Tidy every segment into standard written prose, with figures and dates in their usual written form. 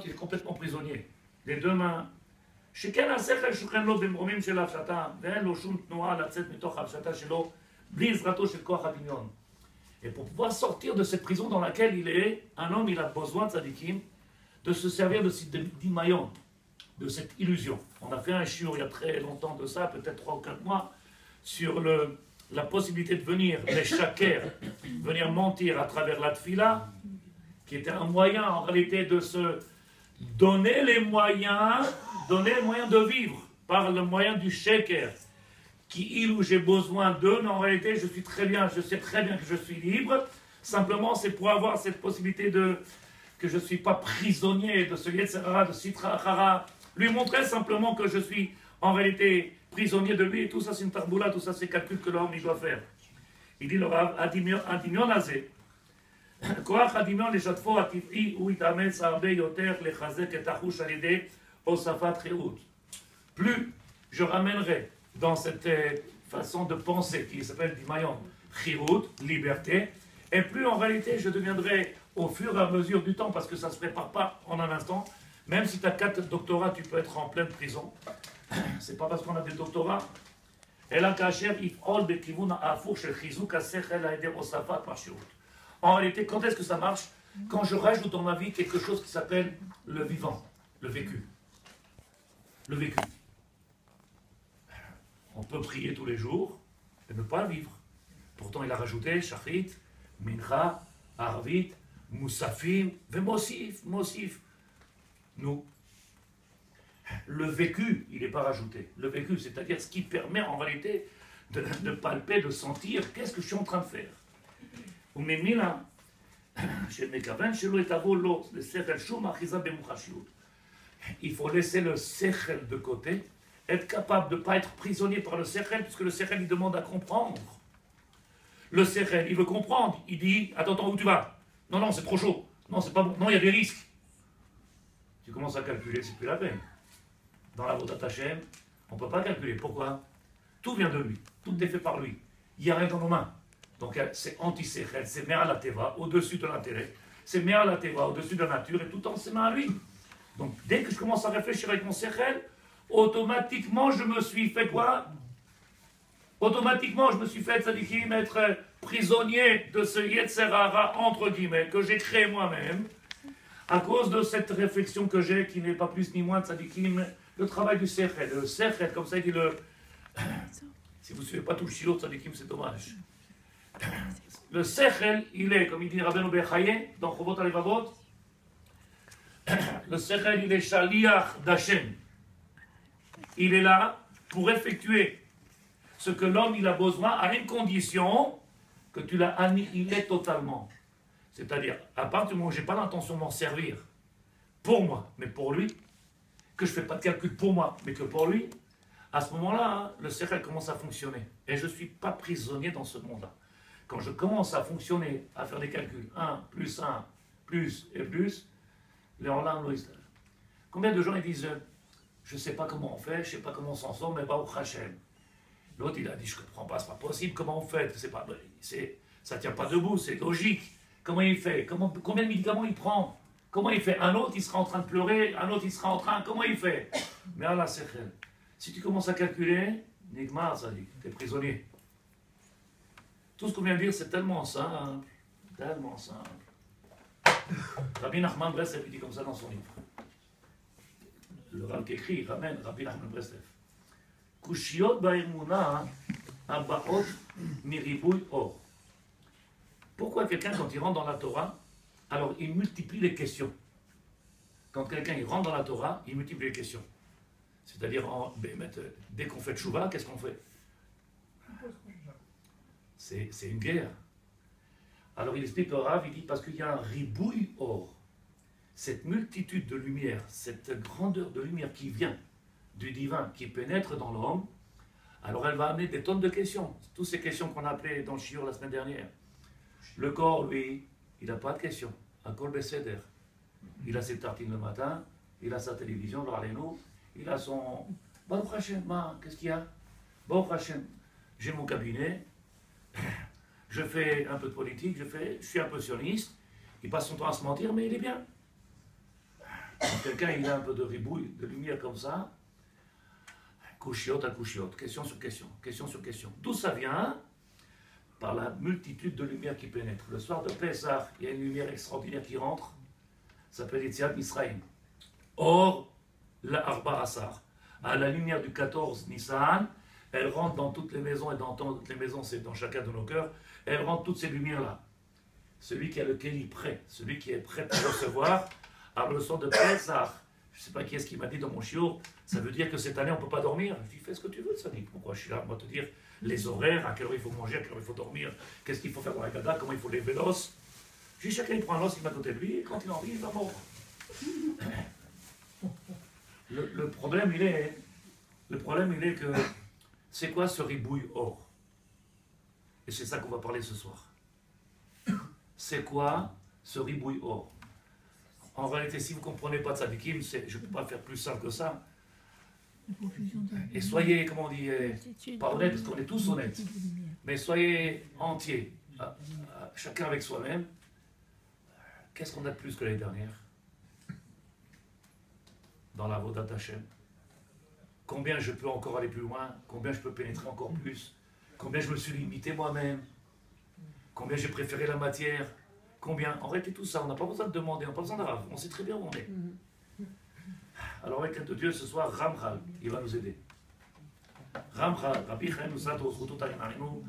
il est complètement prisonnier. Les deux mains. שכן השכל שוכן לו במרומים של ההפשטה, ואין לו שום תנועה לצאת מתוך ההפשטה שלו, בלי עזרתו של כוח הדמיון. Et pour pouvoir sortir de cette prison dans laquelle il est, un homme, il a besoin, tzadikim, de se servir de d'imayon, de cette illusion. On a fait un shiur il y a très longtemps de ça, peut-être 3 ou 4 mois, sur la possibilité de venir, les shaker, venir mentir à travers la tfila, qui était un moyen en réalité de se donner les moyens de vivre par le moyen du shaker. Qui il ou j'ai besoin d'eux, mais en réalité je suis très bien, je sais très bien que je suis libre, simplement c'est pour avoir cette possibilité que je ne suis pas prisonnier de ce Yetzirah, de Sitra Achara, lui montrer simplement que je suis en réalité prisonnier de lui, et tout ça c'est une tarboula, tout ça c'est calcul que l'homme il doit faire. Il dit le Rav, הדמיון הזה, כוח הדמיון לשתפו הטבעי הוא יתאמץ הרבה יותר לחזק את החוש על ידי הוספת חירות. Plus je ramènerai dans cette façon de penser qui s'appelle Dimayon, Chirut, liberté, et plus en réalité je deviendrai au fur et à mesure du temps, parce que ça ne se prépare pas en un instant, même si tu as 4 doctorats, tu peux être en pleine prison. C'est pas parce qu'on a des doctorats. En réalité, quand est-ce que ça marche? Quand je rajoute dans ma vie quelque chose qui s'appelle le vivant, le vécu. Le vécu. On peut prier tous les jours et ne pas vivre. Pourtant, il a rajouté Shachrit, Mincha, Arvit, Moussafim, Mosif. Nous. Le vécu, il n'est pas rajouté. Le vécu, c'est-à-dire ce qui permet en réalité de palper, de sentir qu'est-ce que je suis en train de faire. Il faut laisser le sechel de côté, être capable de ne pas être prisonnier par le sechel, puisque le sechel il demande à comprendre. Le sechel, il veut comprendre, il dit attends, où tu vas? Non, c'est trop chaud, non, c'est pas bon, non, il y a des risques. Tu commences à calculer, c'est plus la peine. Dans la Vodat Hashem, on ne peut pas calculer. Pourquoi? Tout vient de lui, tout est fait par lui. Il n'y a rien dans nos mains. Donc c'est anti-sechel, c'est Me'al HaTeva, au-dessus de l'intérêt. C'est Me'al HaTeva, au-dessus de la nature, et tout le temps c'est main à lui. Donc dès que je commence à réfléchir avec mon sechel, automatiquement je me suis fait quoi? Automatiquement je me suis fait, tzadikim, être prisonnier de ce Yetzirah, entre guillemets, que j'ai créé moi-même, à cause de cette réflexion que j'ai, qui n'est pas plus ni moins, tzadikim, le travail du sechel. Le sechel, comme ça il dit le... Si vous ne suivez pas tout le shiur, tzadikim, c'est dommage. Le sechel, il est, comme il dit Rabbeinu Bechaye, dans Chovot HaLevavot, le sechel, il est shaliach d'Hashem. Il est là pour effectuer ce que l'homme il a besoin à une condition que tu l'as annihilé totalement. C'est-à-dire, à partir du moment où je n'ai pas l'intention de m'en servir pour moi, mais pour lui, que je ne fais pas de calcul pour moi, mais que pour lui, à ce moment-là, le sechel commence à fonctionner. Et je ne suis pas prisonnier dans ce monde-là. Quand je commence à fonctionner, à faire des calculs, 1 plus 1, plus et plus, combien de gens ils disent je ne sais pas comment on fait, je ne sais pas comment on s'en sort, mais Baruch Hashem. L'autre il a dit je ne comprends pas, c'est pas possible, comment on fait, ça ne tient pas debout, c'est logique. Comment il fait, combien de médicaments il prend, comment il fait, un autre il sera en train de pleurer, un autre il sera en train, comment il fait? Mais Allah sechel. Si tu commences à calculer, Nigmar, ça dit, tu es prisonnier. Tout ce qu'on vient de dire, c'est tellement simple, tellement simple. Rabbi Nachman Breslev, il dit comme ça dans son livre. Le Rav qui écrit, ramène Rabbi Nachman Breslev. Kushiyot ba'emuna aba'ot miribui or. Pourquoi quelqu'un, quand il rentre dans la Torah, alors il multiplie les questions. Quand quelqu'un il rentre dans la Torah, il multiplie les questions. C'est-à-dire, dès qu'on fait tchouva, qu'est-ce qu'on fait? C'est une guerre. Alors il explique au Rav, il dit parce qu'il y a un ribouille or. Cette multitude de lumière, cette grandeur de lumière qui vient du divin, qui pénètre dans l'homme, alors elle va amener des tonnes de questions. Toutes ces questions qu'on a appelées dans le shiur la semaine dernière. Le corps, lui, il n'a pas de questions. Un corps besséder. Il a ses tartines le matin, il a sa télévision, l'Arléno, il a son... Baruch Hashem, qu'est-ce qu'il y a? Baruch Hashem, j'ai mon cabinet, je fais un peu de politique, je suis un peu sioniste, il passe son temps à se mentir, mais il est bien. quelqu'un il a un peu de ribouille, de lumière comme ça, couchiote à couchiote, question sur question, question sur question. D'où ça vient? Par la multitude de lumières qui pénètrent. Le soir de Pessah, il y a une lumière extraordinaire qui rentre, ça s'appelle Yetziat Misraïm. Or, la Arba Asar, à la lumière du 14 Nissan, elle rentre dans toutes les maisons, et dans toutes les maisons, c'est dans chacun de nos cœurs, elle rentre toutes ces lumières-là. Celui qui a le kéli prêt, celui qui est prêt à recevoir, alors le soir de Pessah, je ne sais pas qui est-ce qui m'a dit dans mon chiot, ça veut dire que cette année on ne peut pas dormir. Je dis, fais ce que tu veux, ça dit. Pourquoi je suis là, moi, te dire les horaires, à quelle heure il faut manger, à quelle heure il faut dormir, qu'est-ce qu'il faut faire dans la gada, comment il faut lever l'os. Je dis, chacun il prend un os, il met à côté de lui, et quand il en envie, il va mordre. Le problème, il est que c'est quoi ce ribouille or? Et c'est ça qu'on va parler ce soir. C'est quoi ce ribouille or? En réalité, si vous ne comprenez pas de Tzadikim, je ne peux pas faire plus simple que ça. Et soyez, comment on dit, pas honnête, parce qu'on est tous honnêtes, mais soyez entiers, chacun avec soi-même. Qu'est-ce qu'on a de plus que l'année dernière dans la Vodat Hashem? Combien je peux encore aller plus loin? Combien je peux pénétrer encore plus? Combien je me suis limité moi-même? Combien j'ai préféré la matière? Combien? En réalité, tout ça, on n'a pas besoin de demander, on n'a pas besoin d'arabe, on sait très bien où on est. Alors, avec l'aide de Dieu, ce soir, Ramchal, il va nous aider. Ramchal, Rabbi Chaim Nusrat Osrutot Arinarinu,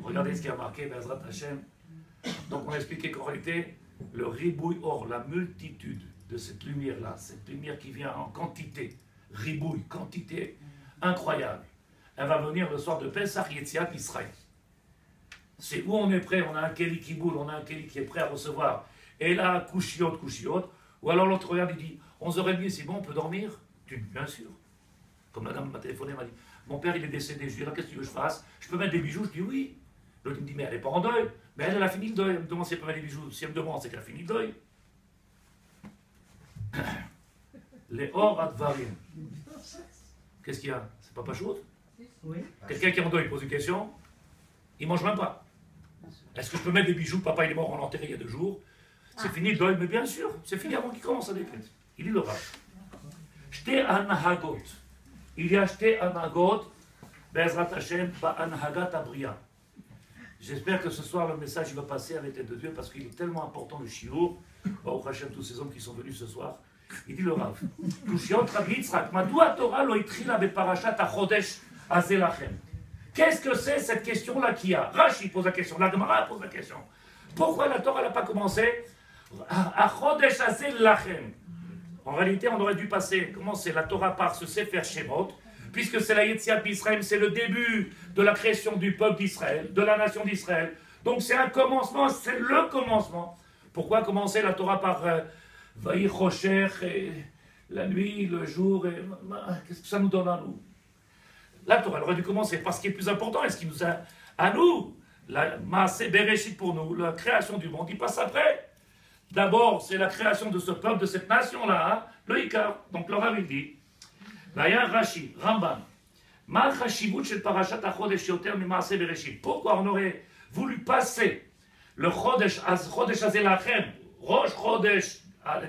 regardez ce qui a marqué, Bezrat Hashem. Donc, on a expliqué qu'en réalité, le ribouille or, la multitude de cette lumière-là, cette lumière qui vient en quantité, ribouille, quantité incroyable, elle va venir le soir de Pesach Yetziat Israël. C'est où on est prêt, on a un kéli qui boule, on a un kéli qui est prêt à recevoir. Et là, couchiote, couchiote. Ou alors l'autre regarde, il dit, 11h30, c'est bon, on peut dormir? Tu dis, bien sûr. Comme la dame m'a téléphoné, m'a dit, mon père il est décédé. Je lui ai dit, qu'est-ce que tu veux que je fasse? Je peux mettre des bijoux? Je dis oui. L'autre me dit, mais elle n'est pas en deuil. Mais elle a fini le deuil. Elle me demande si elle peut mettre des bijoux. Si elle me demande, c'est qu'elle a fini le deuil. Les or advarim. Qu'est-ce qu'il y a? C'est pas chaud? Oui. Quelqu'un qui est en deuil pose une question, il mange même pas. Est-ce que je peux mettre des bijoux? Papa il est mort, on l'a enterré il y a 2 jours. C'est fini le deuil, mais bien sûr, c'est fini avant qu'il commence à décréter. Il dit le Rav. J'te anahagot. Il y a j'te anahagot, Bezrat Hashem, ba'anahagat abriya. J'espère que ce soir le message il va passer avec l'aide de Dieu parce qu'il est tellement important le shiur. Baruch Hashem, tous ces hommes qui sont venus ce soir. Il dit le Rav. Tushiot Rabbi Yitzhak, Madua Torah lo itrila beparashat achodesh azelachem. Qu'est-ce que c'est cette question-là qu'il y a? Rashi pose la question, la Gemara pose la question. Pourquoi la Torah n'a pas commencé Achodesh azelachem? En réalité, on aurait dû commencer la Torah par ce Sefer Shemot, puisque c'est la Yetziat Misraïm, c'est le début de la création du peuple d'Israël, de la nation d'Israël. Donc c'est un commencement, c'est le commencement. Pourquoi commencer la Torah par Vaï Rocher, la nuit, le jour, qu'est-ce que ça nous donne à nous? La Torah elle aurait dû commencer par ce qui est plus important, et ce qui nous a à nous, la Maaseh Bereshit pour nous, la création du monde, il passe après. D'abord, c'est la création de ce peuple, de cette nation-là, hein, le Ikar. Donc le Rav il dit, Vaya Rashi, Rambam, Ma Chashivut shel Parashat HaChodesh yoter mi Maaseh Bereshit. Pourquoi on aurait voulu passer le Chodesh Azelachem, Rosh Chodesh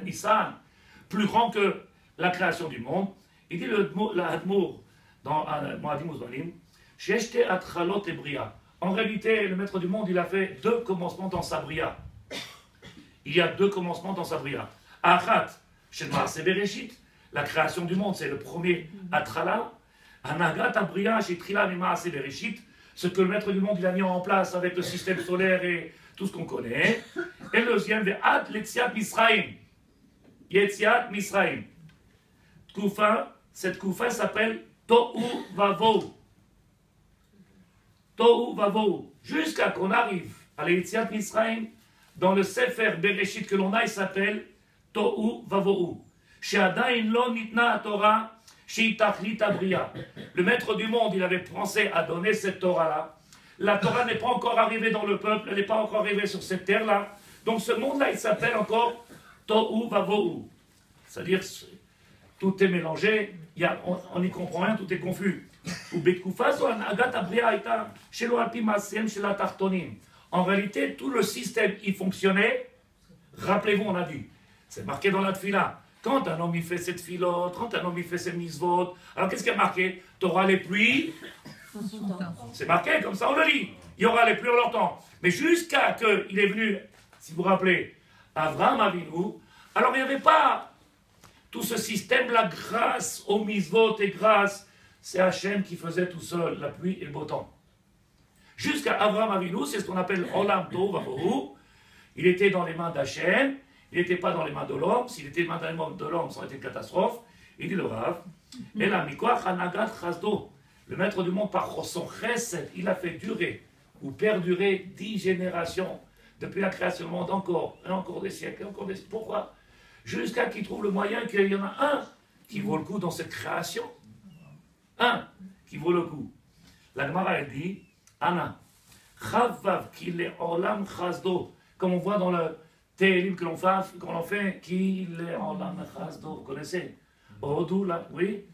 Nissan, plus grand que la création du monde? Il dit le Hadmour dans Moadim Uzmanim, Sheshte Atchalot et Bria. En réalité, le maître du monde, il a fait 2 commencements dans sa Bria. Il y a 2 commencements dans sa Bria. Achat, Shel Maaseh Bereshit, la création du monde, c'est le premier Atchala. Anagat Abria, Shetrila mi Maaseh Bereshit, ce que le maître du monde il a mis en place avec le système solaire et tout ce qu'on connaît. Et le deuxième, Ve'at Letziat Misraïm. Yetziat Misraïm. Koufa, cette Koufa s'appelle Tohu Vavou. Tohu Vavou. Jusqu'à qu'on arrive à l'Yetziat Misraïm, dans le Sefer Bereshit que l'on a, il s'appelle Tohu Vavou. She'adain lo nitna Torah, she'itachlit abriya. Le maître du monde, il avait pensé à donner cette Torah-là. La Torah n'est pas encore arrivée dans le peuple, elle n'est pas encore arrivée sur cette terre-là. Donc ce monde-là, il s'appelle encore Tohu Vavou. C'est-à-dire, tout est mélangé, on n'y comprend rien, tout est confus. En réalité, tout le système, il fonctionnait. Rappelez-vous, on a dit, c'est marqué dans la Tfila, Quand un homme il fait cette filote, quand un homme il fait ses misvot, alors qu'est-ce qui est marqué? Tu auras les pluies. C'est marqué, comme ça on le lit. Il y aura les pluies en leur temps. Mais jusqu'à qu'il est venu, si vous vous rappelez, Avraham Avinu, alors il n'y avait pas tout ce système-là grâce aux misvot et grâce, c'est Hachem qui faisait tout seul la pluie et le beau temps. Jusqu'à Avraham Avinu, c'est ce qu'on appelle Olam Tov Avohu. Il était dans les mains d'Hachem, il n'était pas dans les mains de l'homme. S'il était dans les mains de l'homme, ça aurait été une catastrophe. Il dit le Rav, et la Mikoach Hanagat Chazdo, le maître du monde par son chesed, il a fait durer ou perdurer 10 générations depuis la création du monde, encore, et encore des siècles, et encore des siècles. Pourquoi? Jusqu'à qu'il trouve le moyen qu'il y en a un qui vaut le coup dans cette création. Un qui vaut le coup. La Gemara elle dit, Anna, Chavav qu'il est olam chazdo, comme on voit dans le Télim que l'on fait, qu'il est olam chazdo, vous connaissez? Odou, là, oui.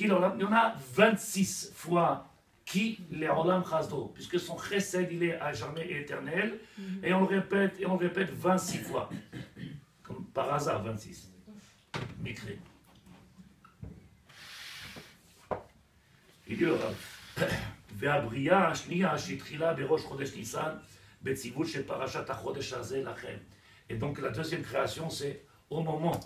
Il y en a 26 fois qui les olam chazdo, puisque son chesed il est à jamais et éternel, et on le répète 26 fois. Comme par hasard, 26. Mikri. Il dit, והבריאה השנייה שהתחילה בראש חודש ניסן בציוות של פרשת החודש הזה לכם. Et donc la deuxième création, c'est au moment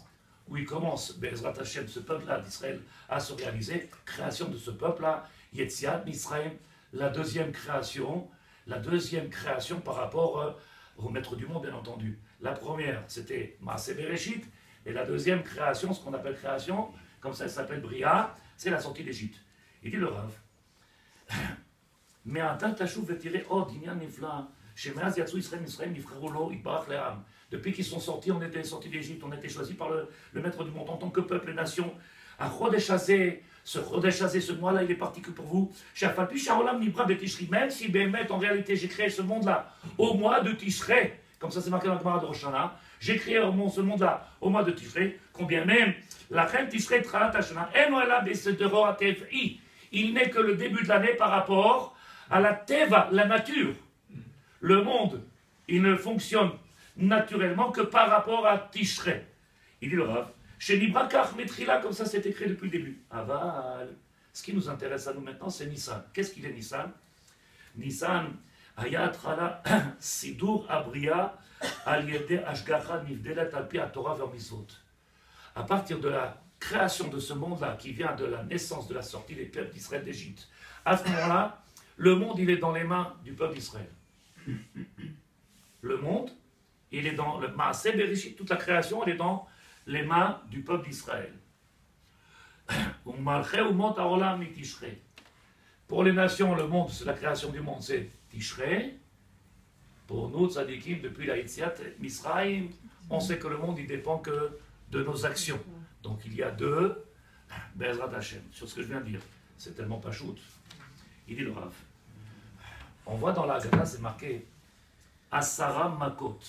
où il commence, Be'ezrat Hashem, ce peuple-là d'Israël, à se réaliser, création de ce peuple-là, Yetziat Misraël, la deuxième création par rapport au maître du monde, bien entendu. La première, c'était Maaseh Bereshit, et la deuxième création, ce qu'on appelle création, comme ça elle s'appelle Bria, c'est la sortie d'Égypte. Il dit le Rav, mais un tas tachou veut tirer oh d'inyan nifla chez Meaz Yatsou Israël Misraël nifraro lo itbarach le'am. Depuis qu'ils sont sortis, on était sortis d'Égypte, on a été choisis par le maître du monde en tant que peuple et nation. À Chodesh Hazeh, ce mois-là, il est parti que pour vous. Chez Afalpi Shaolam Nibra Betishri, même si Bémet, en réalité, j'ai créé ce monde-là au mois de Tishrei, comme ça c'est marqué dans la Gemara de Rosh Hashanah, j'ai créé ce monde-là au mois de Tishrei, combien même la reine Tishrei Tralat Hashanah, Enoela Besedero Atev'i. Il n'est que le début de l'année par rapport à la Teva, la nature. Le monde, il ne fonctionne naturellement que par rapport à Tishrei. Il dit le Rav, chez Nibrakach Metrila, comme ça c'est écrit depuis le début. Aval, ce qui nous intéresse à nous maintenant, c'est Nissan. Qu'est-ce qu'il est Nissan? Nissan, Hayat Rala, Sidur Abria, Aliede Ashgacha Nivdelet Alpi Torah Vermisot. À partir de la création de ce monde-là, qui vient de la naissance, de la sortie des peuples d'Israël d'Égypte, à ce moment-là, le monde, il est dans les mains du peuple d'Israël. Le monde, il est dans le Maaseh Bereshit, toute la création, elle est dans les mains du peuple d'Israël. Pour les nations, le monde, c'est la création du monde, c'est Tishrei. Pour nous, tzadikim, depuis la Yetziat Misraïm, on sait que le monde, il dépend que de nos actions. Donc il y a deux, Be'ezrat Hashem, sur ce que je viens de dire. C'est tellement pas shoot. Il dit le Rav. On voit dans la Haggadah, c'est marqué Asara Makot.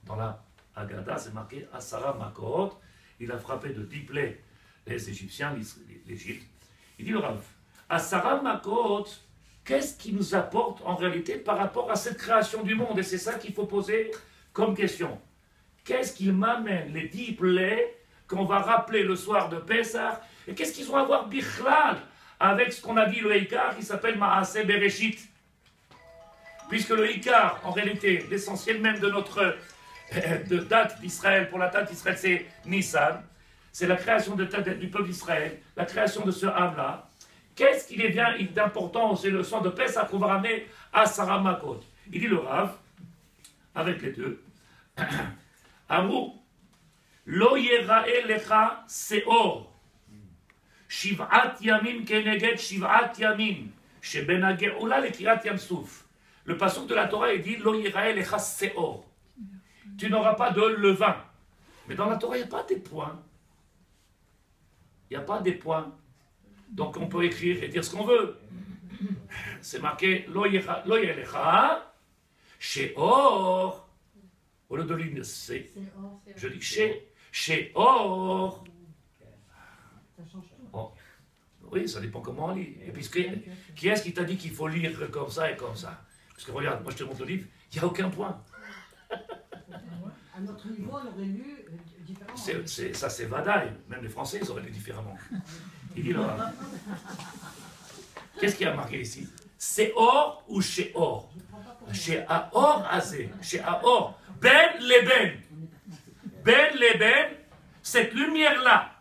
Dans la Haggadah, c'est marqué Asara Makot. Il a frappé de 10 plaies les Égyptiens, l'Égypte. Il dit le Rav, Asara Makot, qu'est-ce qui nous apporte en réalité par rapport à cette création du monde? Et c'est ça qu'il faut poser comme question. Qu'est-ce qui m'amène les 10 plaies qu'on va rappeler le soir de Pessah? Et qu'est-ce qu'ils vont avoir bichlal avec ce qu'on a dit le Ikar qui s'appelle Maaseh Bereshit? Puisque le Ikar, en réalité, l'essentiel même de notre date d'Israël, pour la date d'Israël, c'est Nissan. C'est la création du peuple d'Israël, la création de ce Ham-là. Qu'est-ce qu'il est bien d'important? C'est le soir de Pessah qu'on va ramener à Sarah Makot. Il dit le Rav, avec les deux, Amrou, Lo Yerae Lecha Seor, Shiv'at Yamim Keneged Shiv'at Yamim, Sheben HaGeula Lekirat Yam Suf. Le passage de la Torah, il dit Lo Yerae Lecha Seor. Tu n'auras pas de levain. Mais dans la Torah, il n'y a pas des points. Il n'y a pas des points. Donc on peut écrire et dire ce qu'on veut. C'est marqué Lo Yelecha Sheor. Au lieu de l'une, c'est. Je dis Sheor. Oh. Oui, ça dépend comment on lit. Et puis, qui est-ce qui t'a dit qu'il faut lire comme ça et comme ça? Parce que regarde, moi je te montre le livre, il n'y a aucun point. À notre niveau, on aurait lu Ça c'est Vadaï. Même les Français, ils auraient dit différemment. Il dit là. Qu'est-ce qu'il y a marqué ici? C'est or ou chez or? Chez Aor Azé. Chez Aor. Ben Leben. Ben Leben, cette lumière-là.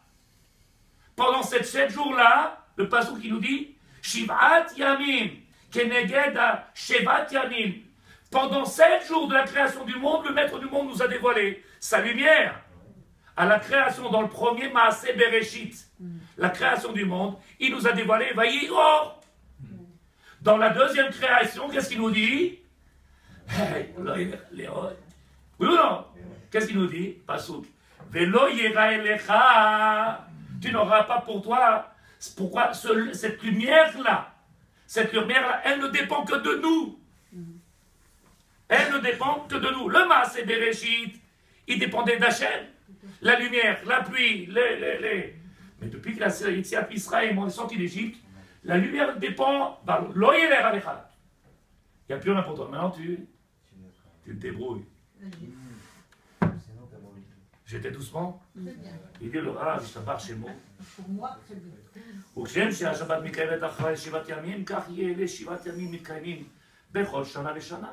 Pendant ces 7 jours-là, le passage qui nous dit Shivat Yamim, Keneged Shivat Yamim. Pendant 7 jours de la création du monde, le maître du monde nous a dévoilé sa lumière. À la création, dans le premier Maaseh Bereshit, la création du monde, il nous a dévoilé Vayiror. Dans la deuxième création, qu'est-ce qu'il nous dit? Oui ou non? Qu'est-ce qu'il nous dit? Pasouk. Velo yera elecha. Tu n'auras pas pour toi. Pourquoi cette lumière-là, elle ne dépend que de nous. Elle ne dépend que de nous. Le Maaseh Bereshit, il dépendait d'Hachem. La lumière, la pluie, Mais depuis que la Yetziat Israël est sorti d'Égypte, la lumière dépend. Lo yera elecha. Il n'y a plus rien pour toi. Maintenant, tu te débrouilles. J'étais doucement. Il dit le Rav, je t'apparte chez moi. Pour moi, c'est bien. וכשם שהשבת מתקיימת אחרי 7 ימים, כך יהיה אלה 7 ימים מתקיימים בכל שנה ושנה.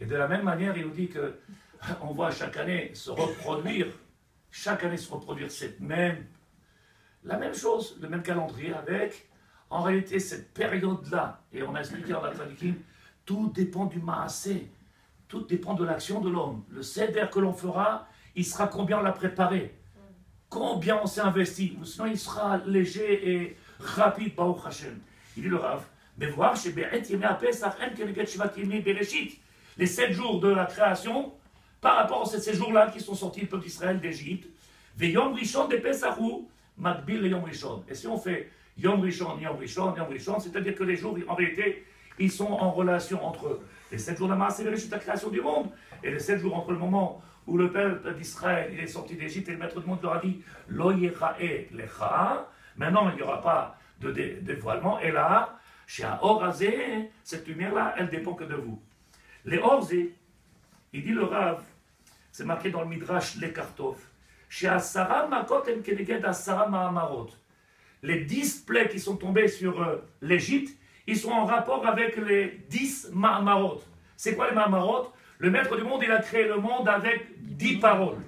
Et de la même manière, il nous dit que on voit chaque année se reproduire, la même chose, le même calendrier avec, en réalité, cette période-là, et on a expliqué dans la Tanikim, tout dépend du Maaseh, tout dépend de l'action de l'homme. Le Seder que l'on fera, il sera combien on l'a préparé, combien on s'est investi, ou sinon il sera léger et rapide, Baruch Hashem. Il dit le Rav, mais voir chez Be'et Yemei Pesach, En Keneget Shivat Yemei Bereshit, les 7 jours de la création, par rapport à ces jours-là qui sont sortis du peuple d'Israël d'Égypte, Yom Rishon de Pesachou, Makbil le Yom Rishon. Et si on fait Yom Rishon, Yom Rishon, Yom Rishon, c'est-à-dire que les jours, en réalité, ils sont en relation entre les 7 jours de la Maaseh Bereshit, la création du monde, et les 7 jours entre le moment où le peuple d'Israël est sorti d'Égypte et le maître du monde leur a dit Lo Yerae Lecha. Maintenant, il n'y aura pas de dévoilement. Et là, chez Aor Azé, cette lumière-là, elle dépend que de vous. Les Orzé, il dit le Rav, c'est marqué dans le Midrash les Kartov, chez Asara Makot en Keneged Asara Mahamarot. Les 10 plaies qui sont tombées sur l'Égypte, ils sont en rapport avec les 10 Mahamarot. C'est quoi les Mahamarot? Le maître du monde, il a créé le monde avec 10 paroles.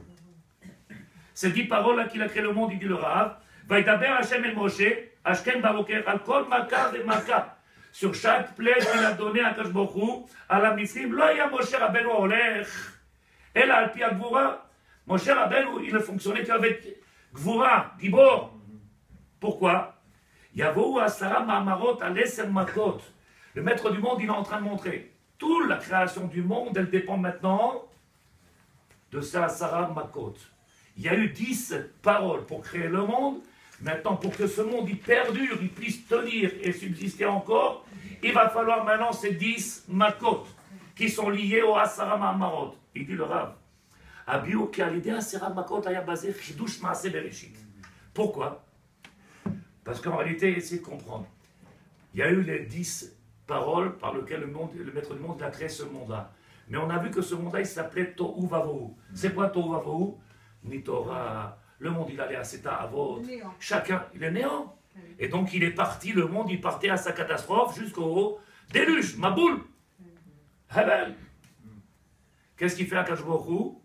Ces 10 paroles-là qu'il a créé le monde, il dit le Rav, Vaïdaber Hashem el Moshe, Ashken Baroker, Al Kol Makar et Maka. Sur chaque plaie qu'il a donné à Kashbochou, à la Misrim, Lo ya Moshe Rabbeinu Olech, El Al Pi Gvura. Moshe Rabbeinu, il ne fonctionnait qu'avec Gvura, Gibor. Pourquoi? Yavou Asara Mahamarot Al Eser Makot. Le maître du monde, il est en train de montrer. Toute la création du monde, elle dépend maintenant de sa Asara Makot. Il y a eu 10 paroles pour créer le monde. Maintenant, pour que ce monde il perdure, il puisse tenir et subsister encore, il va falloir maintenant ces 10 Makot qui sont liés au Asara Mahamarot. Il dit le Rav. Abiou qui a l'idée Asara Makot aya basé Chidush Maaseh Bereshit. Pourquoi? Parce qu'en réalité, essayez de comprendre. Il y a eu les 10 paroles par lesquelles le maître du monde a créé ce monde-là. Mais on a vu que ce monde-là, il s'appelait Tohu Vavohu. C'est quoi Tohu Vavohu? Ni Torah. Le monde, il allait à Seta Avot. Chacun, il est néant. Et donc, il est parti, le monde, il partait à sa catastrophe jusqu'au déluge, Maboul. Hebel. Qu'est-ce qu'il fait à Kajbochou?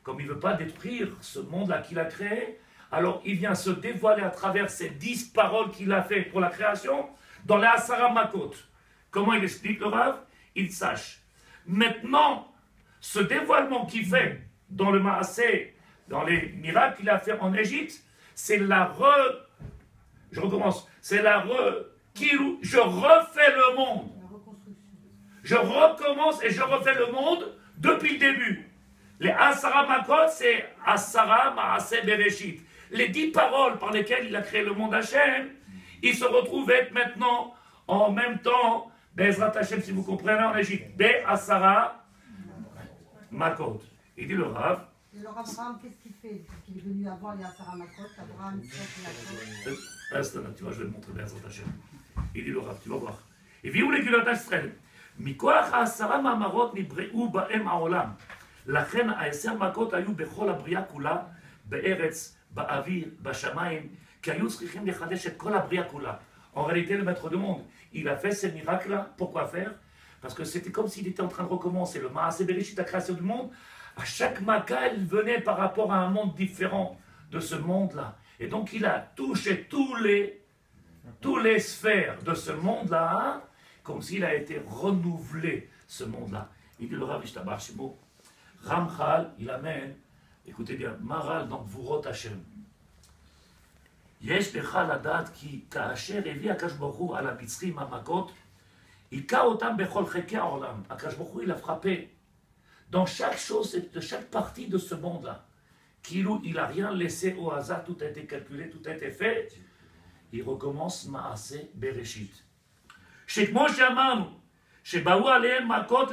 Comme il ne veut pas détruire ce monde-là qu'il a créé, alors il vient se dévoiler à travers ces 10 paroles qu'il a fait pour la création dans la Asara Makot. Comment il explique le Rav? Il sache. Maintenant, ce dévoilement qu'il fait dans le Maaseh, dans les miracles qu'il a fait en Égypte, c'est je recommence. C'est je refais le monde. Je recommence et je refais le monde depuis le début. Les Asara Makot, c'est Asara Maaseh Bereshit. Les 10 paroles par lesquelles il a créé le monde Hachem, ils se retrouvent être maintenant en même temps, Bezrat Hachem, si vous comprenez, en Égypte. Asara Makot. Il dit le Rav. Et alors Abraham, qu'est-ce qu'il fait? Il est venu avant les Asara Makot. Abraham, tu vois, je vais le montrer Bezrat Hachem. Il dit le Rav, tu vas voir. Et vieux les Gulot Israël. Mikoach Asara Mamarot nibreu ba'em haolam. לכן ה10 מכות היו בכל הבריאה כולה, בארץ, באוויר, בשמיים, כי היו צריכים לחדש את כל הבריאה כולה. En réalité, le maître du monde, il a fait ces miracles-là. Pourquoi faire? Parce que c'était comme s'il était en train de recommencer. Le Maaseh Bereshit, la création du monde, à chaque Maka, il venait par rapport à un monde différent de ce monde-là. Et donc, il a touché tous les sphères de ce monde-là, comme s'il a été renouvelé, ce monde-là. Il dit le Rav Ishtabar Shemo, Ramchal, il amène, écoutez bien, Maral, donc Vurot Hashem. יש לך לדעת כי כאשר הביא הקדוש ברוך הוא על המצרים המכות, היכה אותם בכל חלקי העולם. הקדוש ברוך הוא, il a frappé dans chaque chose, de chaque partie de ce monde-là. כאילו il n'a rien laissé au hasard, tout a été calculé, tout a été fait. Il recommence מעשה בראשית. שכמו שאמרנו, שבאו עליהם מכות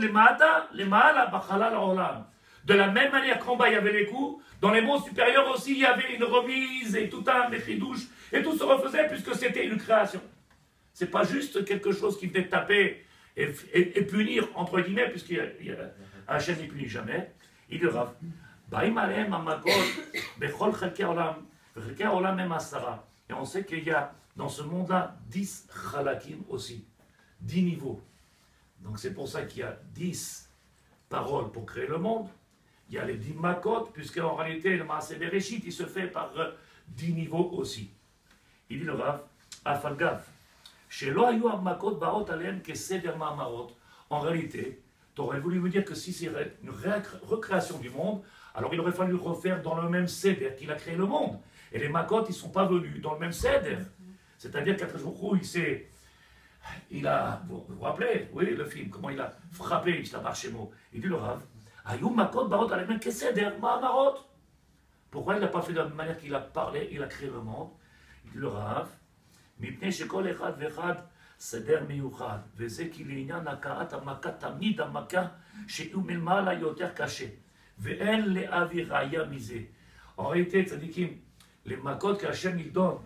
למעלה בחלל העולם. De la même manière qu'en bas il y avait les coups, dans les mondes supérieurs aussi il y avait une remise et tout un méchidouche, et tout se refaisait puisque c'était une création. C'est pas juste quelque chose qui venait taper et punir, entre guillemets, puisque Hachem ne punit jamais. Il dit Rav, Baïm Alem Amakol, Bechol Chelke Olam, Chelke Olam même Asara. Et on sait qu'il y a dans ce monde-là 10 Chalakim aussi, 10 niveaux. Donc c'est pour ça qu'il y a 10 paroles pour créer le monde. Il y a les 10 makot, puisqu'en réalité, le Maaseh Bereshit, il se fait par 10 niveaux aussi. Il dit le Rav, Afalgav, Shelo ayu makot baot alem keseder ma'amarot. En réalité, tu aurais voulu me dire que si c'est une recréation du monde, alors il aurait fallu refaire dans le même seder qu'il a créé le monde. Et les makot, ils ne sont pas venus dans le même seder. C'est-à-dire qu'après jour, il a, vous vous rappelez, oui, le film, comment il a frappé, il dit le Rav, Ayou makot barot alem keseder ma'amarot. Pourquoi il n'a pas fait de la même manière qu'il a parlé, il a créé le monde? Il dit le Rav, מפני שכל אחד ואחד סדר מיוחד, וזה כי לעניין הכאת המכה תמיד המכה שהוא מלמעלה יותר קשה, ואין להביא ראיה מזה. En réalité, tzadikim, les makot qu'Hachem il donne,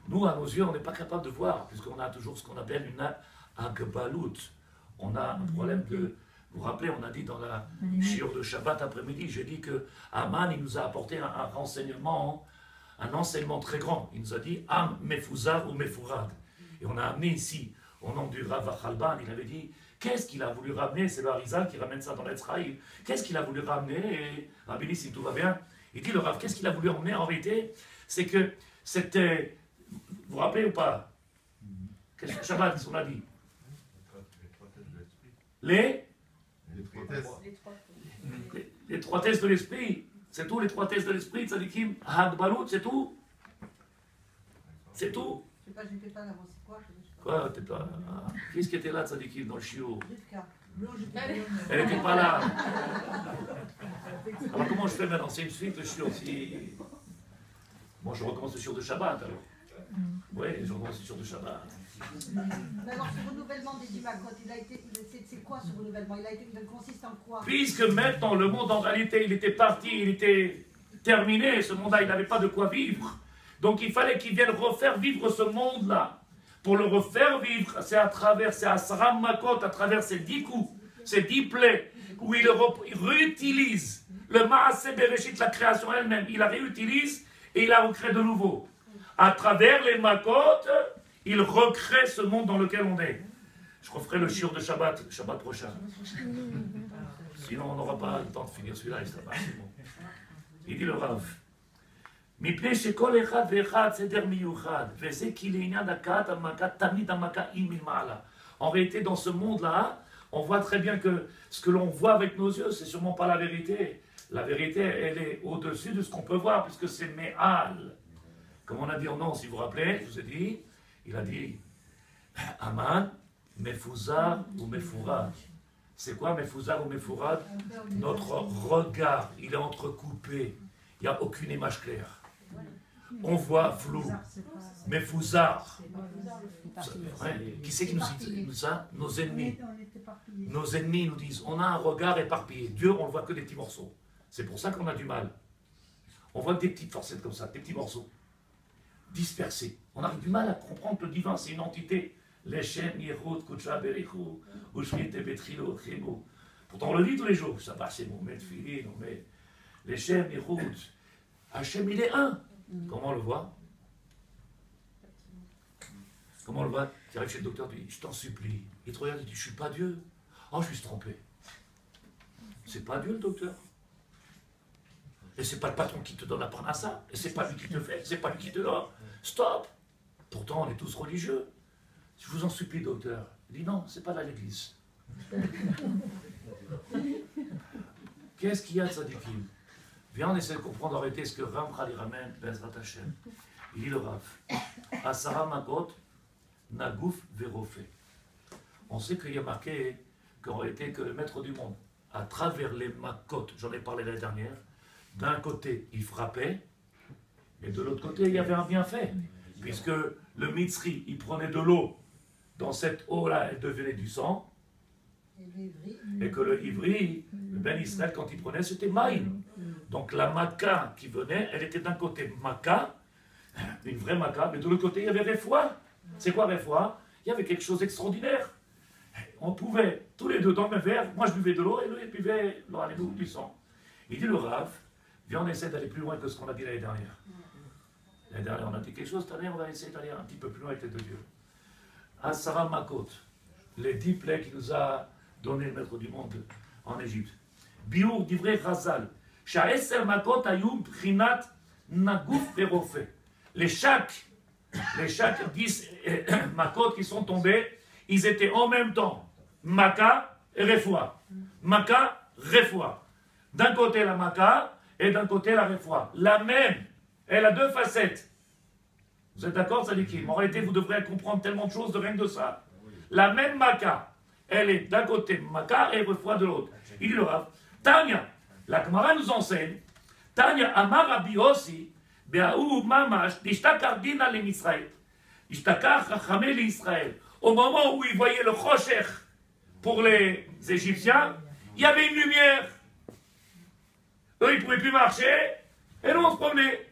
nous à nos yeux on n'est pas capable de voir, puisqu'on a toujours ce qu'on appelle une agbalut. On a un problème de... Vous vous rappelez, on a dit dans la shiur de Shabbat après-midi, j'ai dit que Aman il nous a apporté un renseignement, un enseignement très grand. Il nous a dit Am Mefuzar ou Mefurad. Et on a amené ici, au nom du Rav Achalban, il avait dit qu'est-ce qu'il a voulu ramener? C'est le Harizal qui ramène ça dans l'Etzraïl. Qu'est-ce qu'il a voulu ramener? Et Rabbi, si tout va bien, il dit le Rav, qu'est-ce qu'il a voulu ramener? En réalité, c'est que c'était. Vous vous rappelez ou pas? Qu'est-ce que Shabbat, on a dit? Les trois tests de l'esprit. C'est tout, les trois tests de l'esprit, tzadikim, Hagbalut, c'est tout. C'est tout. Je sais pas, j'étais pas là-bas, c'est quoi? Quoi, t'es pas... Qui est-ce qui était là, tzadikim, dans le chiot? Elle n'était pas là. Alors comment je fais maintenant? C'est une suite, le chiot. Si... Bon, je recommence le chiot de Shabbat, alors. Oui, je recommence le chiot de Shabbat. Mais alors, ce renouvellement des 10 makot, c'est quoi ce renouvellement? Il consiste en quoi? Puisque maintenant, le monde, en réalité, il était parti, il était terminé, ce monde-là, il n'avait pas de quoi vivre. Donc, il fallait qu'il vienne refaire vivre ce monde-là. Pour le refaire vivre, c'est à travers, c'est à Saram Makot, à travers ces 10 coups, ces 10 plaies, où il réutilise le Maaseh Bereshit, la création elle-même, il la réutilise et il la recrée de nouveau. À travers les Makot, il recrée ce monde dans lequel on est. Je referai le shiur de Shabbat prochain. Sinon, on n'aura pas le temps de finir celui-là. Il dit le Rav. מפני שכל אחד ואחד סדר מיוחד, וזה כי לעניין הכאת המכה תמיד המכה היא מלמעלה. En réalité, dans ce monde-là, on voit très bien que ce que l'on voit avec nos yeux, c'est sûrement pas la vérité. La vérité, elle est au-dessus de ce qu'on peut voir, puisque c'est Me'al. Comme on a dit en nom, si vous vous rappelez, je vous ai dit, il a dit Aman, Mefuzar ou Mefurad. C'est quoi Mefuzar ou Mefurad? Notre regard, il est entrecoupé. Il n'y a aucune image claire. On voit flou. Mefuzar. Qui c'est qui nous dit ça? Nos ennemis. Nos ennemis nous disent on a un regard éparpillé. Dieu, on ne voit que des petits morceaux. C'est pour ça qu'on a du mal. On voit des petites forcettes comme ça, des petits morceaux. Dispersés. On a du mal à comprendre que le divin, c'est une entité. Pourtant, on le dit tous les jours. Ça va, c'est bon, mais le filet, on met les Shem, Yehoud, Hachem, il est un. Comment on le voit? Comment on le voit? Tu arrives chez le docteur, tu dis, je t'en supplie. Il te regarde et dit, je ne suis pas Dieu. Oh, je me suis trompé. C'est pas Dieu le docteur. Et c'est pas le patron qui te donne la parnassa. Et c'est pas lui qui te fait, c'est pas lui qui te donne. Stop. Pourtant, on est tous religieux. Je vous en supplie, docteur. Il dit non, c'est pas là l'église. Qu'est-ce qu'il y a de Tzadikim? Viens, on essaie de comprendre, arrêter ce que Ram Khali ramène, Bezrat Hashem. Il dit le Rav. Asara Makot, Nagouf Verofé. On sait qu'il y a marqué qu'en réalité, que le maître du monde, à travers les Makot, j'en ai parlé l'année dernière, d'un côté, il frappait, et de l'autre côté, il y avait un bienfait. Puisque le Mitzri, il prenait de l'eau, dans cette eau-là, elle devenait du sang, et que le Ivri, le Ben Israël, quand il prenait, c'était Maïm. Donc la Maca qui venait, elle était d'un côté Maca, une vraie Maca, mais de l'autre côté, il y avait Refoua. C'est quoi Refoua? Il y avait quelque chose d'extraordinaire. On pouvait, tous les deux dans le même verre, moi je buvais de l'eau, et lui il buvait du sang. Il dit le Rav, viens, on essaie d'aller plus loin que ce qu'on a dit l'année dernière. L'année dernière, on a dit quelque chose, cette année, on va essayer d'aller un petit peu plus loin avec les deux dieux. Asara Makot, les 10 plaies qu'il nous a donné le maître du monde en Égypte. Biour divrei Chazal, Sha'eser Makot ayum prinat nagouf verofé. Les chaque 10 Makot qui sont tombés, ils étaient en même temps Maka et Refoua. Maka, Refoua. D'un côté la Maka et d'un côté la Refoua. La même, elle a deux facettes. Vous êtes d'accord, Sadikim? En réalité, vous devrez comprendre tellement de choses de rien que de ça. La même Maka, elle est d'un côté Maka et Refoua de l'autre. Il dit le Rav, Tanya, la Gemara nous enseigne, Tanya Amar Rabbi Yossi, Be'aou Mamash, Ishtakar Dina le Misraël, Ishtakar Chachamé le Israël. Au moment où ils voyaient le Choshech pour les Égyptiens, il y avait une lumière. Eux, ils ne pouvaient plus marcher, et nous, on se promenait.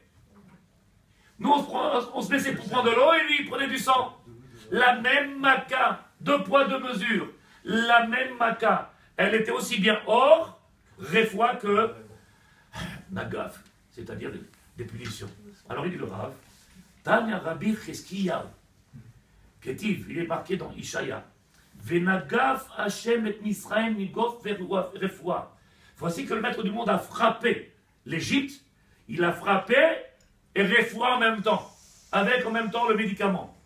Nous, on se laissait pour prendre de l'eau, et lui, il prenait du sang. La même Maca, 2 poids, 2 mesures. La même Maca, elle était aussi bien or, Refoua que Nagaf, c'est-à-dire des punitions. Alors il dit le Rav, Tanya Rabbi Cheskiyahu, Ketiv, il est marqué dans Ishaya, Venagaf Hashem et Misraël Nigof Refoua. Voici que le maître du monde a frappé l'Égypte, il a frappé et Refoua en même temps, avec en même temps le médicament.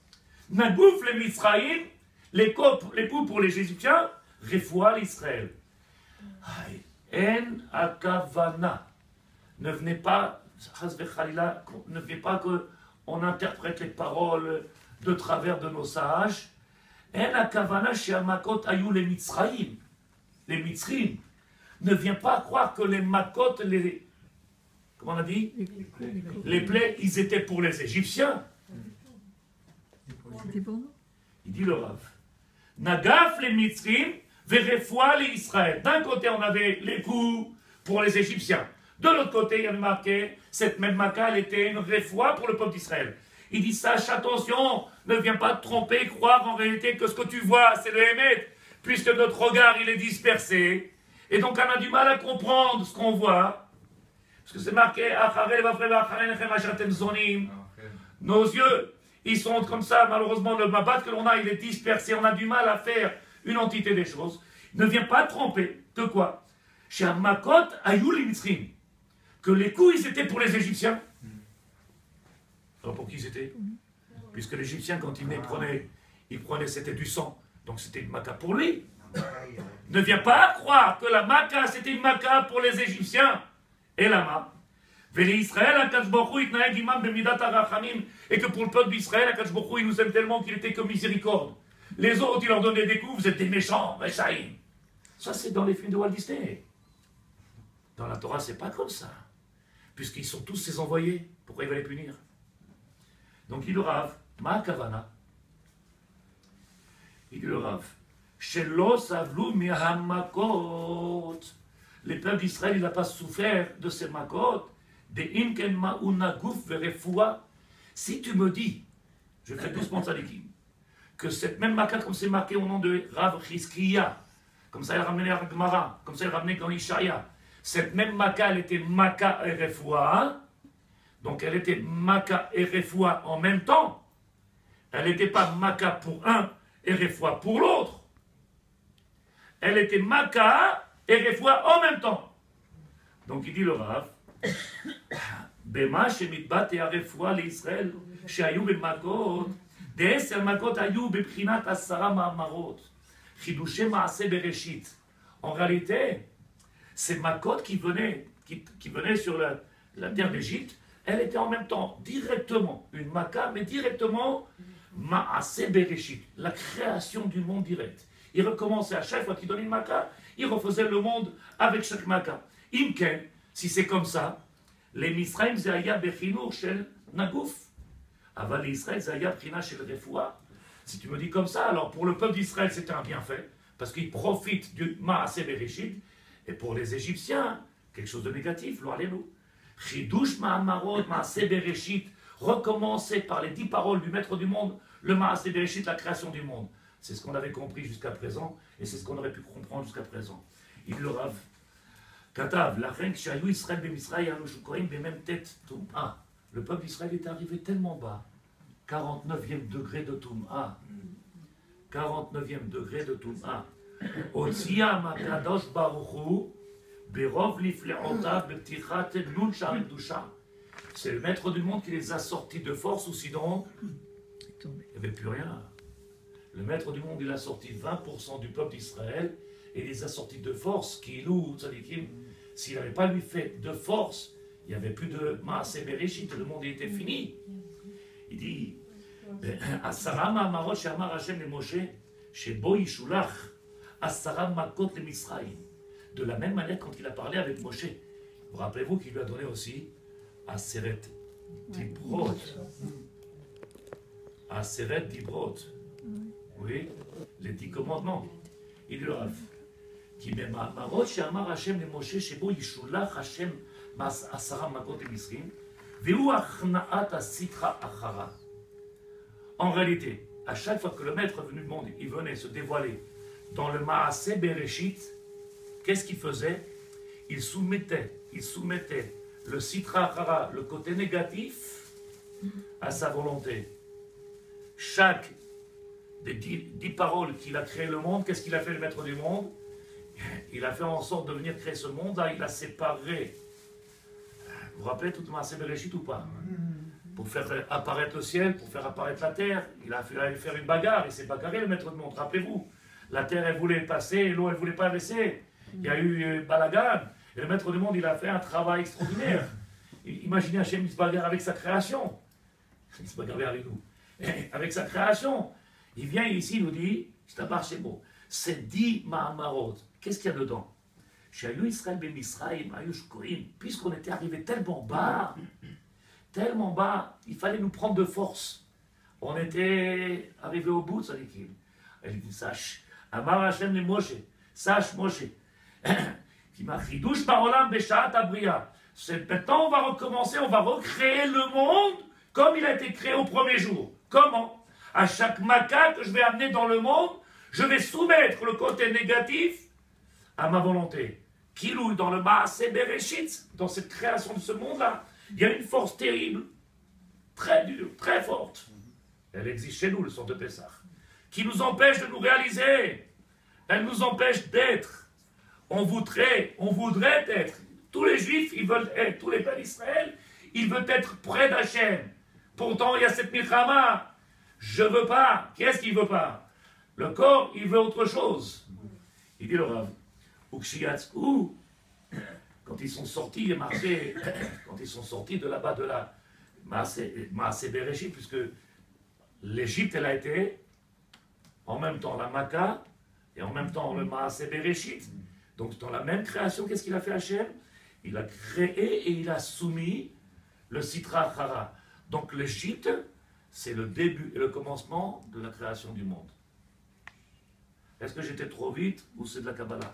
Nagouf les Misraïm, les coups pour les Égyptiens, Refoua l'Israël. En akavana. Ne venez pas, ne venez pas qu'on interprète les paroles de travers de nos sages. En akavana chez Amakot ayou les Mitzraïm. Les Mitzrim. Ne viens pas croire que les Makot, comment on a dit? Les plaies, ils étaient pour les Égyptiens. Il dit le Rav. Nagaf les Mitzrim, Verefoua les Israël. D'un côté, on avait les coups pour les Égyptiens. De l'autre côté, il y avait marqué, cette même Maca, elle était une Refoua pour le peuple d'Israël. Il dit, sache attention, ne viens pas te tromper, croire en réalité que ce que tu vois, c'est le Hémet, puisque notre regard, il est dispersé. Et donc, on a du mal à comprendre ce qu'on voit. Parce que c'est marqué, nos yeux, ils sont comme ça, malheureusement, le mabat que l'on a, il est dispersé, on a du mal à faire une entité des choses. Ne viens pas te tromper. De quoi? Chez Makot, Ayul Mitzrim. Que les coups, ils étaient pour les Égyptiens. Alors pour qui c'était? Puisque l'Égyptien, quand il prenait, c'était du sang. Donc c'était une Maca pour lui. Ne viens pas croire que la Maca, c'était une Maca pour les Égyptiens. Et la Ma. Et que pour le peuple d'Israël, Akadosh Baruch Hu, il nous aime tellement qu'il était comme miséricorde. Les autres, il leur donnait des coups, vous êtes des méchants, Rechaïm. Ça, c'est dans les films de Walt Disney. Dans la Torah, c'est pas comme ça. Puisqu'ils sont tous ses envoyés. Pourquoi il va les punir? Donc il dit le Rav, Ma Kavana. Il dit le Rav, Shelo Savlu Mihamakot. Les peuples d'Israël, il n'a pas souffert de ces Makot. Des Imken Ma'una Gouf Verefoua. Si tu me dis, je fais doucement Tzadikim, que cette même Maka, comme c'est marqué au nom de Rav Chizkiya, comme ça il a ramené à Gemara, comme ça il a ramené dans Ishaya, cette même Maka, elle était Maka et Refoua, Donc elle était Maka et Refoua en même temps. Elle n'était pas Maka pour un et Refoua pour l'autre. Elle était Maka et Refoua en même temps. Donc il dit le Rav, Bema shemitbat et Refoua l'Israël, shehayu b'makot, de'eser makot hayu b'pchinat asara ma'amarot, chidushe ma'aseh bereshit. En réalité, ces makot qui venaient sur la terre d'Égypte, elle était en même temps directement une Maka, mais directement Ma'aseh Bereshit, la création du monde direct. Il recommençait à chaque fois qu'il donnait une Maka, il refaisait le monde avec chaque Maka. Imken, si c'est comme ça, les Misraïm Zaya Bechinur Shel Nagouf, Aval Israël Zaya Bechina Shel Refoua. Si tu me dis comme ça, alors pour le peuple d'Israël c'était un bienfait, parce qu'ils profitent du Ma'aseh Bereshit, et pour les Égyptiens, quelque chose de négatif, lo alelu. Chidush Ma'amarot Ma'aseh Bereshit, recommencer par les 10 paroles du Maître du monde, le Ma'aseh Bereshit, la création du monde. C'est ce qu'on avait compris jusqu'à présent, et c'est ce qu'on aurait pu comprendre jusqu'à présent. Il le Rav. Katav, la reine Shayu Israël Bemisraï Anushukroim Bemem Tet Tum'a. Le peuple d'Israël est arrivé tellement bas, 49e degré de Tum'a. 49e degré de Tum'a. Otsia Makadosh Baruchu, Berov Lifleotav Beptichat Nun Sharet Dusha. C'est le Maître du monde qui les a sortis de force, ou sinon, il n'y avait plus rien. Le Maître du monde, il a sorti 20% du peuple d'Israël, et il les a sortis de force, Kilou, Tzadikim. S'il n'avait pas lui fait de force, il n'y avait plus de Ma'aseh Bereshit, le monde était fini. Il dit, Asara Ma'amarot She'amar Hashem le Moshe, Shebo Yishulach, Asara Makot le Misraïm. De la même manière, quand il a parlé avec Moshe, vous rappelez-vous qu'il lui a donné aussi Aseret Dibrot. Aseret Dibrot. Oui, les 10 commandements. Il lui a qui même Marot She'amar Hashem le Moshe Shebo Yishulach Hashem Asara Makot le Misraïm. Ve'u Achna'at Asitra Achara. En réalité, à chaque fois que le Maître venu du monde, il venait se dévoiler dans le Ma'aseh Bereshit, qu'est-ce qu'il faisait? Il soumettait le Sitra Achara, le côté négatif, à sa volonté. Chaque des 10 paroles qu'il a créé le monde, qu'est-ce qu'il a fait le Maître du monde? Il a fait en sorte de venir créer ce monde-là, il a séparé. Vous vous rappelez tout le Ma'aseh Bereshit ou pas? Pour faire apparaître le ciel, pour faire apparaître la terre, il a fallu faire une bagarre, il s'est bagarré le Maître du monde, rappelez-vous. La terre, elle voulait passer, et l'eau, elle ne voulait pas laisser. Il y a eu balagan, et le Maître du monde, il a fait un travail extraordinaire. Imaginez Hachem, il se bagarre avec sa création. Il se bagarre avec nous. Avec sa création. Il vient ici, il nous dit, c'est beau. C'est 10 Ma'amarot. Qu'est-ce qu'il y a dedans? Shayu Israël Bemisraïm, Ayushkoim. Puisqu'on était arrivé tellement bas, il fallait nous prendre de force. On était arrivé au bout de sa équipe. Elle dit, sache, Amar Hashem le Moshe, sache Moshe, qui m'a chidouche barolam beshaat abriya. Maintenant on va recommencer, on va recréer le monde comme il a été créé au premier jour. Comment? À chaque Maka que je vais amener dans le monde, je vais soumettre le côté négatif à ma volonté. Kilou, dans le Ma'aseh Bereshit, dans cette création de ce monde-là, il y a une force terrible, très dure, très forte. Elle existe chez nous, le sort de Pessah, qui nous empêche de nous réaliser. Elle nous empêche d'être. On voudrait être. Tous les Juifs, ils veulent être. Tous les peuples d'Israël, ils veulent être près d'Hachem. Pourtant, il y a cette milchama. Je ne veux pas. Qu'est-ce qu'il ne veut pas? Le corps, il veut autre chose. Il dit le Rav. Quand ils sont sortis, quand ils sont sortis de là-bas, de la Ma'aseh Bereshit, puisque l'Égypte, elle a été en même temps la Maka et en même temps le Ma'aseh Bereshit. Donc dans la même création, qu'est-ce qu'il a fait Hachem? Il a créé et il a soumis le Sitra Achara. Donc l'Égypte, c'est le début et le commencement de la création du monde. Est-ce que j'étais trop vite ou c'est de la Kabbalah?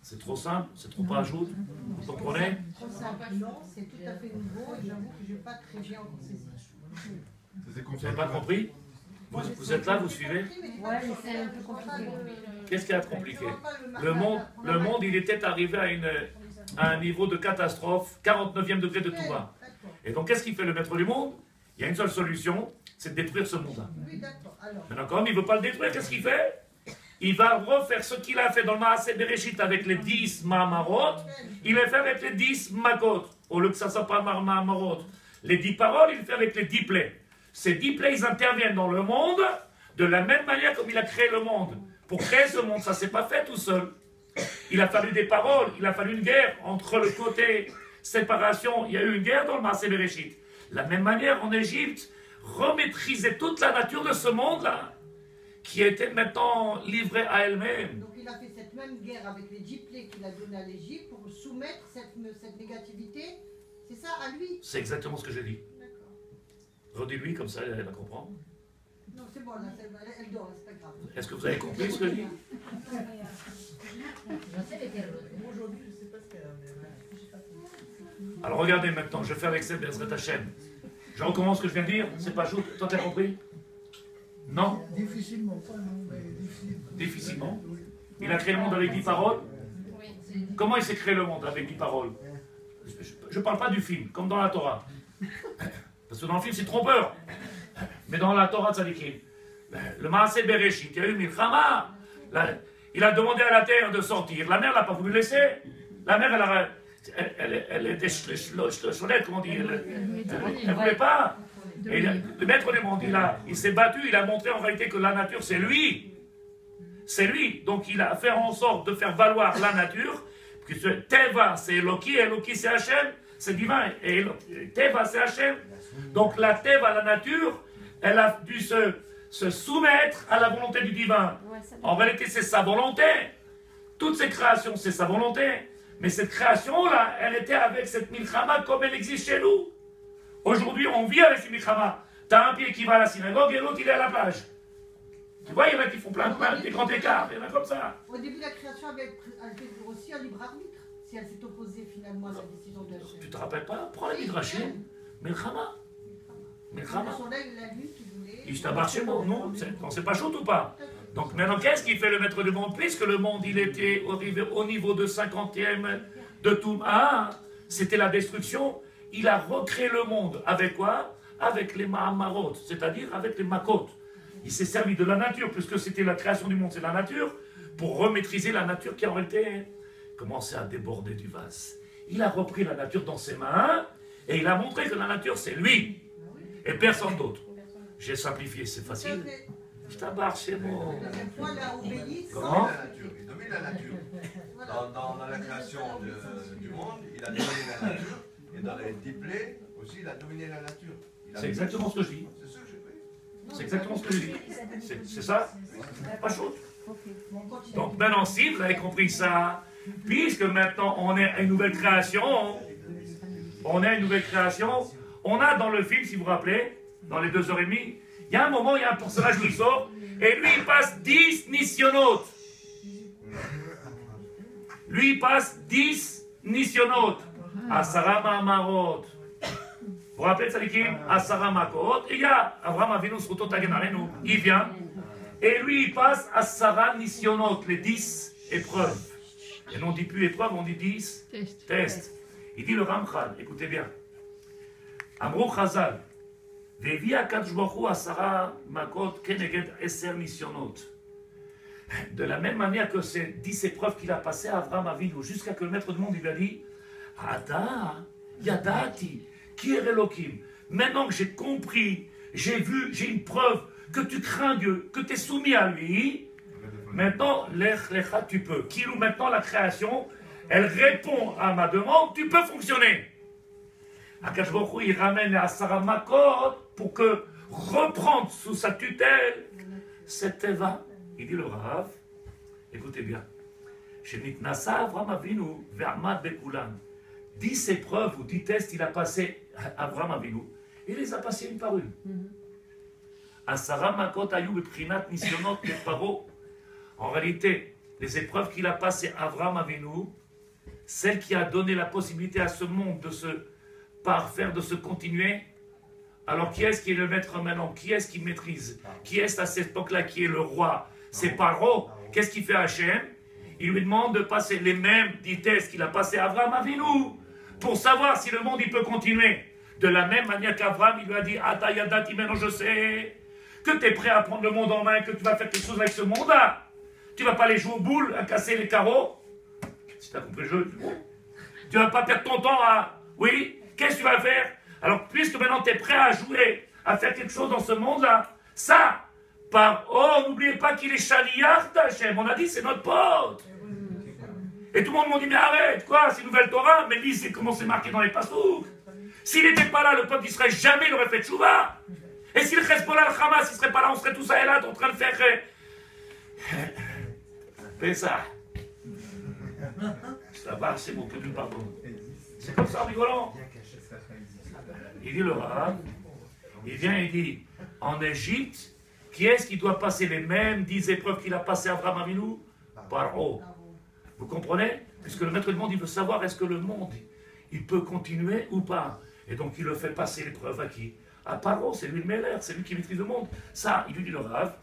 C'est trop simple? C'est trop pas ajout? Vous comprenez? Trop simple, non, c'est tout à fait nouveau et j'avoue que je n'ai pas très bien encore saisi. Vous n'avez pas compris? Vous êtes là, vous suivez? Ouais, mais c'est un peu compliqué. Qu'est-ce qui est compliqué? Le monde, il était arrivé à un niveau de catastrophe, 49e degré de Touba. Et donc, qu'est-ce qu'il fait le maître du monde? Il y a une seule solution, c'est de détruire ce monde. Oui, d'accord. Alors. Maintenant, comme il ne veut pas le détruire, qu'est-ce qu'il fait? Il va refaire ce qu'il a fait dans le Maaseh Bereshit avec les 10 Mahamarot, il le fait avec les 10 Makot. Au lieu que ça ne soit pas Mahamarot. Les 10 paroles, il le fait avec les 10 plaies. Ces 10 plaies, ils interviennent dans le monde de la même manière comme il a créé le monde. Pour créer ce monde, ça ne s'est pas fait tout seul. Il a fallu des paroles, il a fallu une guerre entre le côté séparation. Il y a eu une guerre dans le Maaseh Bereshit. De la même manière, en Égypte, remaîtriser toute la nature de ce monde-là, qui était maintenant livrée à elle-même. Donc il a fait cette même guerre avec les 10 plaies qu'il a donné à l'Égypte pour soumettre cette négativité. C'est ça à lui? C'est exactement ce que j'ai dit. D'accord. Redis-lui, comme ça elle va comprendre. Non, c'est bon, là, elle dort, c'est pas grave. Est-ce que vous avez compris ce que je dis? Aujourd'hui, je ne sais pas ce qu'elle a. Alors regardez maintenant, je fais avec cette Bezrat Hashem. Je recommence ce que je viens de dire. C'est pas chaud. Toi, t'as compris? Non? Difficilement, pas non, mais difficilement. Difficilement. Il a créé le monde avec 10 paroles. Comment il s'est créé le monde avec 10 paroles? Je ne parle pas du film, comme dans la Torah. Parce que dans le film, c'est trompeur. Mais dans la Torah Tzadikim, le Maaseh Bereshit, il y a eu Milchama. Il a demandé à la terre de sortir. La mer n'a pas voulu le laisser. La mer, elle était cholette, comment on dit. Elle ne voulait pas. Et le maître du monde, il s'est battu, il a montré en réalité que la nature, c'est lui. C'est lui. Donc il a fait en sorte de faire valoir la nature. Puisque Teva, c'est Eloki, Eloki, c'est Hachem, c'est divin. Et Teva, c'est Hachem. Donc la Teva, la nature, elle a dû se soumettre à la volonté du divin. En réalité, c'est sa volonté. Toutes ces créations, c'est sa volonté. Mais cette création-là, elle était avec cette milchama comme elle existe chez nous. Aujourd'hui, on vit avec cette milchama. Tu as un pied qui va à la synagogue et l'autre, il est à la plage. Tu vois, il y en a qui font plein des grands écarts. Il y en a comme ça. Au début, la création avait fait aussi un libre arbitre, si elle s'est opposée finalement à la décision de Hachem. Tu te rappelles pas? Prends les midrashim. Milchama. Milchama. Son œil, la lutte, il voulait. Il t'a marché, non, c'est pas chaud ou pas? Donc maintenant, qu'est-ce qui fait le maître du monde? Puisque le monde, il était arrivé au niveau de 50e de Touma, c'était la destruction, il a recréé le monde. Avec quoi? Avec les Mahamarot, c'est-à-dire avec les Makot. Il s'est servi de la nature, puisque c'était la création du monde, c'est la nature, pour remaîtriser la nature qui en réalité commençait à déborder du vase. Il a repris la nature dans ses mains, et il a montré que la nature, c'est lui, et personne d'autre. J'ai simplifié, c'est facile. Je t'abarre chez moi. Comment? Il domine la nature. Dans la création du monde, il a dominé la nature. Et dans les 10 plaies aussi, il a dominé la nature. C'est exactement ce que je dis. C'est ça que j'ai pris. C'est exactement ce que je dis. C'est ça? Pas chaud. Donc maintenant, si vous avez compris ça, puisque maintenant on est à une nouvelle création, on a dans le film, si vous vous rappelez, dans les 2h30, il y a un moment, il y a un personnage qui sort, et lui, il passe 10 nisyonotes. Lui, il passe 10 nisyonotes. Asara Mahamarot. Vous vous rappelez de Tzadikim? Asara Makot. Et il y a Avraham Avinu, Srutot Tagen Aleinu. Il vient, et lui, il passe Asara nisyonotes, les 10 épreuves. Et non, on ne dit plus épreuves, on dit 10 tests. Il dit le Ramchal, écoutez bien. Amrou Chazal. De la même manière que ces 10 épreuves qu'il a passées à Avraham Avinu, jusqu'à que le maître du monde il a dit Ada, Yadati, qui est Elohim. Maintenant que j'ai compris, j'ai vu, j'ai une preuve que tu crains Dieu, que tu es soumis à lui, maintenant, lech lecha, tu peux. Kilou, maintenant la création, elle répond à ma demande, tu peux fonctionner. Akash Baruch Hu, il ramène à Sarah Makot pour que reprendre sous sa tutelle cette Eva. Il dit le Rav, écoutez bien, Shenitnasa Avraham Avinu ve'amad bekulan. 10 épreuves ou 10 tests, il a passé à Avraham Avinu. Il les a passés une par une. À Sarah Makot ayu beprinat nisyonot de paro. En réalité, les épreuves qu'il a passées à Avraham Avinu, celle qui a donné la possibilité à ce monde de se parfaire, de se continuer. Alors qui est-ce qui est le maître maintenant? Qui est-ce qui maîtrise? Qui est-ce à cette époque-là qui est le roi? C'est Paro. Qu'est-ce qu'il fait Hachem? il lui demande de passer les mêmes 10 tests qu'il a passé à Abraham Avinu pour savoir si le monde il peut continuer. De la même manière qu'Abraham, il lui a dit, Atayada Timeno, je sais que tu es prêt à prendre le monde en main, que tu vas faire quelque chose avec ce monde-là. Tu vas pas aller jouer aux boules, à casser les carreaux. Si tu as compris le jeu, tu vas pas perdre ton temps à... Oui, qu'est-ce que tu vas faire? Alors, puisque maintenant tu es prêt à jouer, à faire quelque chose dans ce monde-là, ça, oh, n'oubliez pas qu'il est Shaliach d'Hachem. On a dit, c'est notre pote. Et tout le monde m'a dit, mais arrête, quoi, c'est une nouvelle Torah. Mais lui, c'est comment c'est marqué dans les pasouks. S'il n'était pas là, le peuple d'Israël, jamais il aurait fait tchouva. Et si le Hezbollah, le Hamas, il ne serait pas là, on serait tous à Elat en train de faire... Fais ça. Ça va, c'est bon, que Dieu pardonne. C'est comme ça, en rigolant. Il dit le Rav, il vient et dit, en Égypte, qui est-ce qui doit passer les mêmes 10 épreuves qu'il a passées à Abraham Avinu? Paro. Vous comprenez? Puisque le maître du monde, il veut savoir est-ce que le monde, il peut continuer ou pas. Et donc, il le fait passer l'épreuve à qui? À Paro, c'est lui le Meller, c'est lui qui maîtrise le monde. Ça, il lui dit le Rav,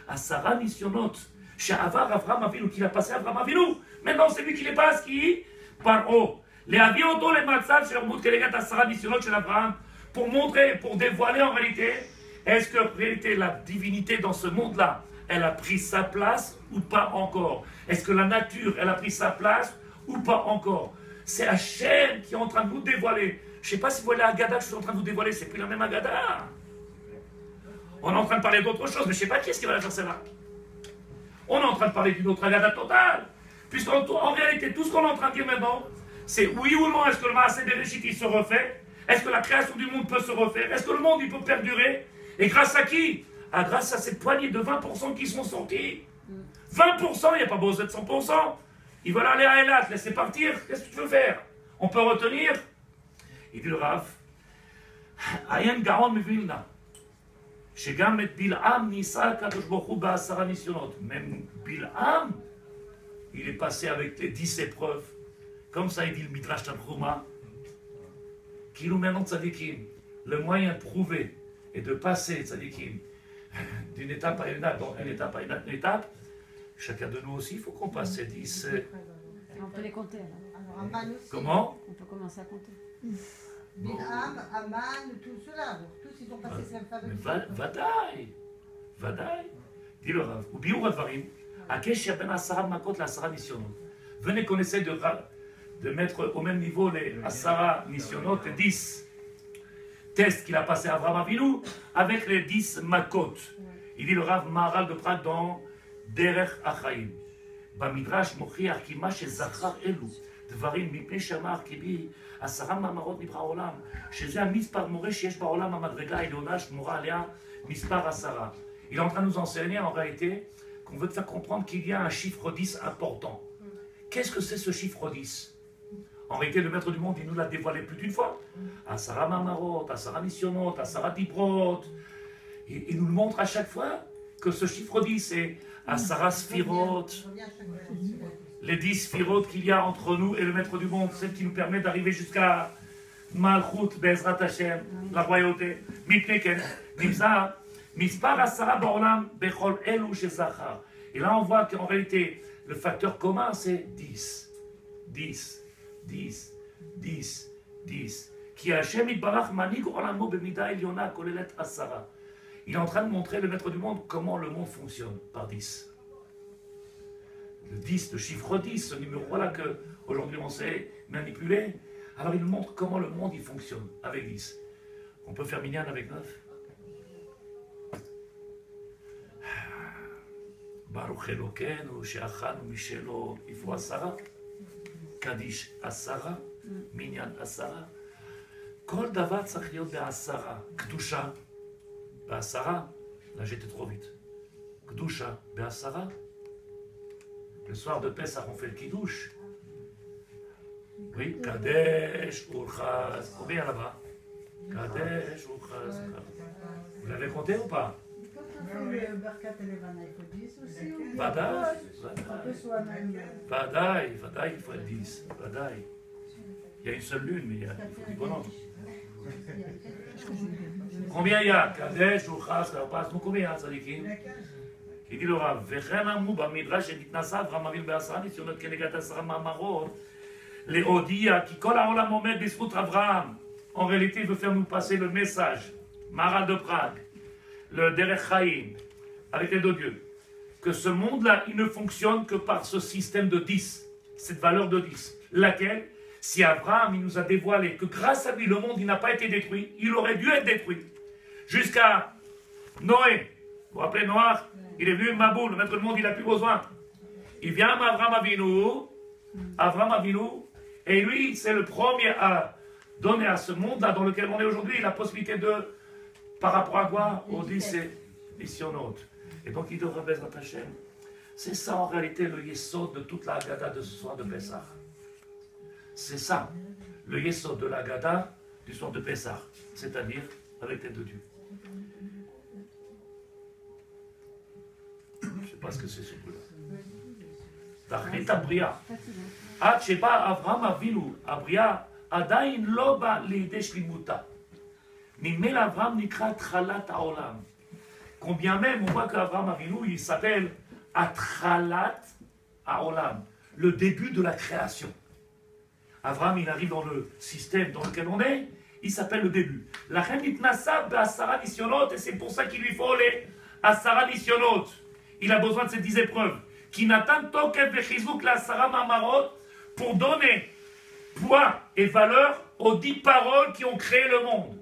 à Sarah Nisyonot, chez Avar Abraham Avinu, qu'il a passé à Abraham Avinu. Maintenant, c'est lui qui les passe, qui? Paro. Les aviontons, les matzav, chez leur les gars à Sarah Nisyonot, chez Abraham, pour montrer, pour dévoiler en réalité, est-ce que en réalité la divinité dans ce monde-là, elle a pris sa place ou pas encore? Est-ce que la nature, elle a pris sa place ou pas encore? C'est Hachem qui est en train de nous dévoiler. Je ne sais pas si vous voyez la Haggadah que je suis en train de vous dévoiler, c'est plus la même Haggadah. On est en train de parler d'autre chose, mais je ne sais pas qui est-ce qui va la faire celle-là. On est en train de parler d'une autre Haggadah totale. Puisqu'en réalité, tout ce qu'on est en train de dire maintenant, c'est oui ou non, est-ce que le Maaseh Bereshit il se refait? Est-ce que la création du monde peut se refaire? Est-ce que le monde il peut perdurer? Et grâce à qui? Grâce à cette poignée de 20% qui sont sortis. 20%, il n'y a pas besoin de 100%. Ils veulent aller à Elat, laisser partir. Qu'est-ce que tu veux faire? On peut retenir? Il dit le Rav, Ayen Gaon Mevilna, Shegam et Bil'am Nisa Kadosh Baruch Hu Ba'asara Nisyonot. Même Bil'am, il est passé avec les 10 épreuves. Comme ça, il dit le Midrash Tanchuma, qui nous mène en tzadikim. Le moyen de prouver et de passer, tzadikim, d'une étape à une étape, donc une étape à une étape, chacun de nous aussi, il faut qu'on passe ces 10. On peut les compter alors. Alors, Aman aussi. Comment? On peut commencer à compter. Bilham, Aman, tout cela. Tous, ils ont passé ces fameux. Vadaï. Dit le Rav. Ou biur advarim, Akesh yaben asara makot la asara nisyonot. Venez qu'on essaie de mettre au même niveau les asara nisyonot, les 10 tests qu'il a passé à Abraham Avinu avec les 10 makot. Il dit le Rav Maharal de Prague dans Derech Achaim. Bamidrash mochiach ki ma shezachar elu דברים מפני שאמר כי בי 10 מאמרות נברא העולם, שזה המספר מורה שיש בעולם המדרגה העליונה שמורה עליה מספר 10. Il est en train de nous enseigner en réalité qu'on veut te faire comprendre qu'il y a un chiffre 10 important. Qu'est-ce que c'est ce chiffre 10? En réalité, le maître du monde, il nous l'a dévoilé plus d'une fois. 10 מאמרות, 10 ניסיונות, 10 דיברות. Il nous le montre à chaque fois que ce chiffre 10 c'est 10 sphirot. Les 10 sphirotes qu'il y a entre nous et le maître du monde, celle qui nous permet d'arriver jusqu'à Malchut, Bezrat Hashem, la royauté. Nimza, Mispar Asara Ba'olam, Bechol Elu Shezachar. Et là, on voit qu'en réalité, le facteur commun, c'est 10. 10, 10, 10, 10. Qui Hashem Itbarach Manig Olamo Bemida Eliona Kolelet Asara. Il est en train de montrer, le maître du monde, comment le monde fonctionne par 10. Le 10, le chiffre 10, ce numéro-là qu'aujourd'hui on sait manipuler. Alors il nous montre comment le monde il fonctionne avec 10. On peut faire minyan avec 9. Baruch Elokeinu, She'achanu Mishelo, il faut Asara. Kaddish Asara, minyan Asara. Kol davar tzarich להיות בעשרה. קדושה בעשרה. Là j'étais trop vite. קדושה בעשרה. Le soir de Pessah, on fait le kidouche. Oui, Kadesh, Urchaz. Combien là-bas? Kadesh, Urchaz. Vous l'avez compté ou pas? Le Barkat et Levana, il faut 10 aussi. Vadaï. Vadaï, Il faut être 10. Vadaï. Il y a une seule lune, mais il faut du bonhomme. Combien il y a? Kadesh, Urchaz, Karpas. Donc combien il y a, Tzadikim? Il dit le Rav, Vechen Amou Bamidrash et Nitnasa Avraham Avinu Be'asara Nisyonot Kenegat Asara Mamarot, les Odia qui kol haolam omed b'zchut Avraham. En réalité, il veut faire nous passer le message, Marat de Prague, le Derech Chaim, avec les deux dieux, que ce monde-là, il ne fonctionne que par ce système de 10, cette valeur de 10, laquelle, si Abraham, il nous a dévoilé que grâce à lui, le monde, il n'a pas été détruit, il aurait dû être détruit, jusqu'à Noé. Vous vous rappelez Noah? Il est venu Maboul, le maître du monde, il n'a plus besoin. Il vient à Avraham Avinu, et lui, c'est le premier à donner à ce monde-là dans lequel on est aujourd'hui la possibilité de, par rapport à quoi? Aux 10 missionnautes. Et donc il devrait Bezrat Hashem. C'est ça en réalité le yesod de toute la Haggadah de ce soir de Pessah. C'est ça, le yesod de la Haggadah du soir de Pessah. C'est-à-dire avec les deux dieux. Je ne sais pas ce que c'est ce bruit-là. Tachlit Abria. Ad Sheba Avraham Avinu. Abria. Adain lo ba liidei shlimuta. Mimel Avraham nikra Tchalat haolam. Combien même on voit qu'Avraham Avinu, il s'appelle Atchalat haolam, le début de la création. Avraham, il arrive dans le système dans lequel on est, il s'appelle le début. La reine Nitnasa be'asara nisyonot, et c'est pour ça qu'il lui faut les asara nisyonot. Il a besoin de ces 10 épreuves. Qui n'atteint tokef vechizuk la asara mamarot, pour donner poids et valeur aux 10 paroles qui ont créé le monde.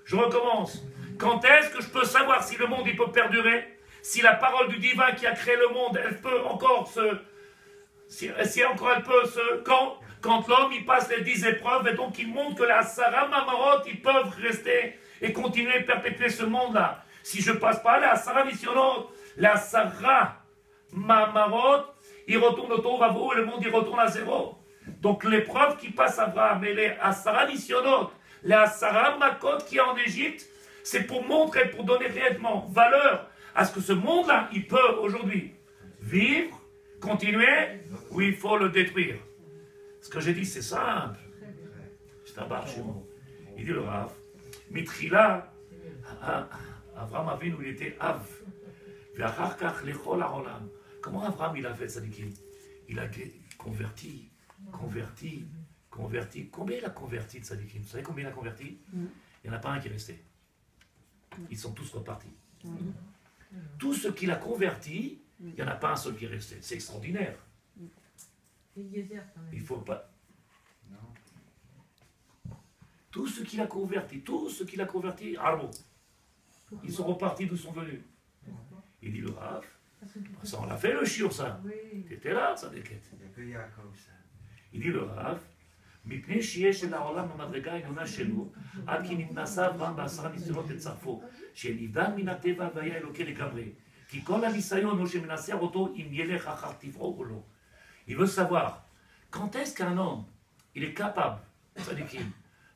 Je recommence. Quand est-ce que je peux savoir si le monde il peut perdurer? Si la parole du divin qui a créé le monde, elle peut encore se... Si encore elle peut se... Quand l'homme il passe les 10 épreuves et donc il montre que la Sarah Mamarot, ils peuvent rester et continuer à perpétuer ce monde-là. Si je passe pas la Sarah Nisyonot, la Sarah Mamarot, il retourne au Tohu et le monde il retourne à zéro. Donc l'épreuve qui passe à Abraham et les Asara Nisyonot, les Asara Makot qui est en Égypte, c'est pour montrer, pour donner réellement valeur à ce que ce monde-là, il peut aujourd'hui vivre, continuer, ou il faut le détruire. Ce que j'ai dit, c'est simple. C'est un bar chez moi. Il dit le Rav, Mitrila, Avraham Avinu, il était Av. Comment Avraham il a fait ça? Il a converti. Combien il a converti de Sadikim? Vous savez combien il a converti? Il n'y en a pas un qui est resté. Ils sont tous repartis. Tout ce qu'il a converti, il n'y en a pas un seul qui est resté. C'est extraordinaire. Il ne faut pas... Tout ce qu'il a converti, Arbo, ils sont repartis d'où sont venus. Il dit le Rav, ça on l'a fait le chiot ça. Tu étais là, ça déquête. Il dit le Rav, מפני שיש אל העולם המדרגה העליונה שלו, עד כי נתנסה אברהם בעשרה ניסיונות לצרפו, שנבדל מן הטבע והיה אלוקי לגמרי. כי כל הניסיון הוא שמנסח אותו אם ילך אחר טבעו או לא. Il veut savoir, quand est-ce qu'un homme, il est capable,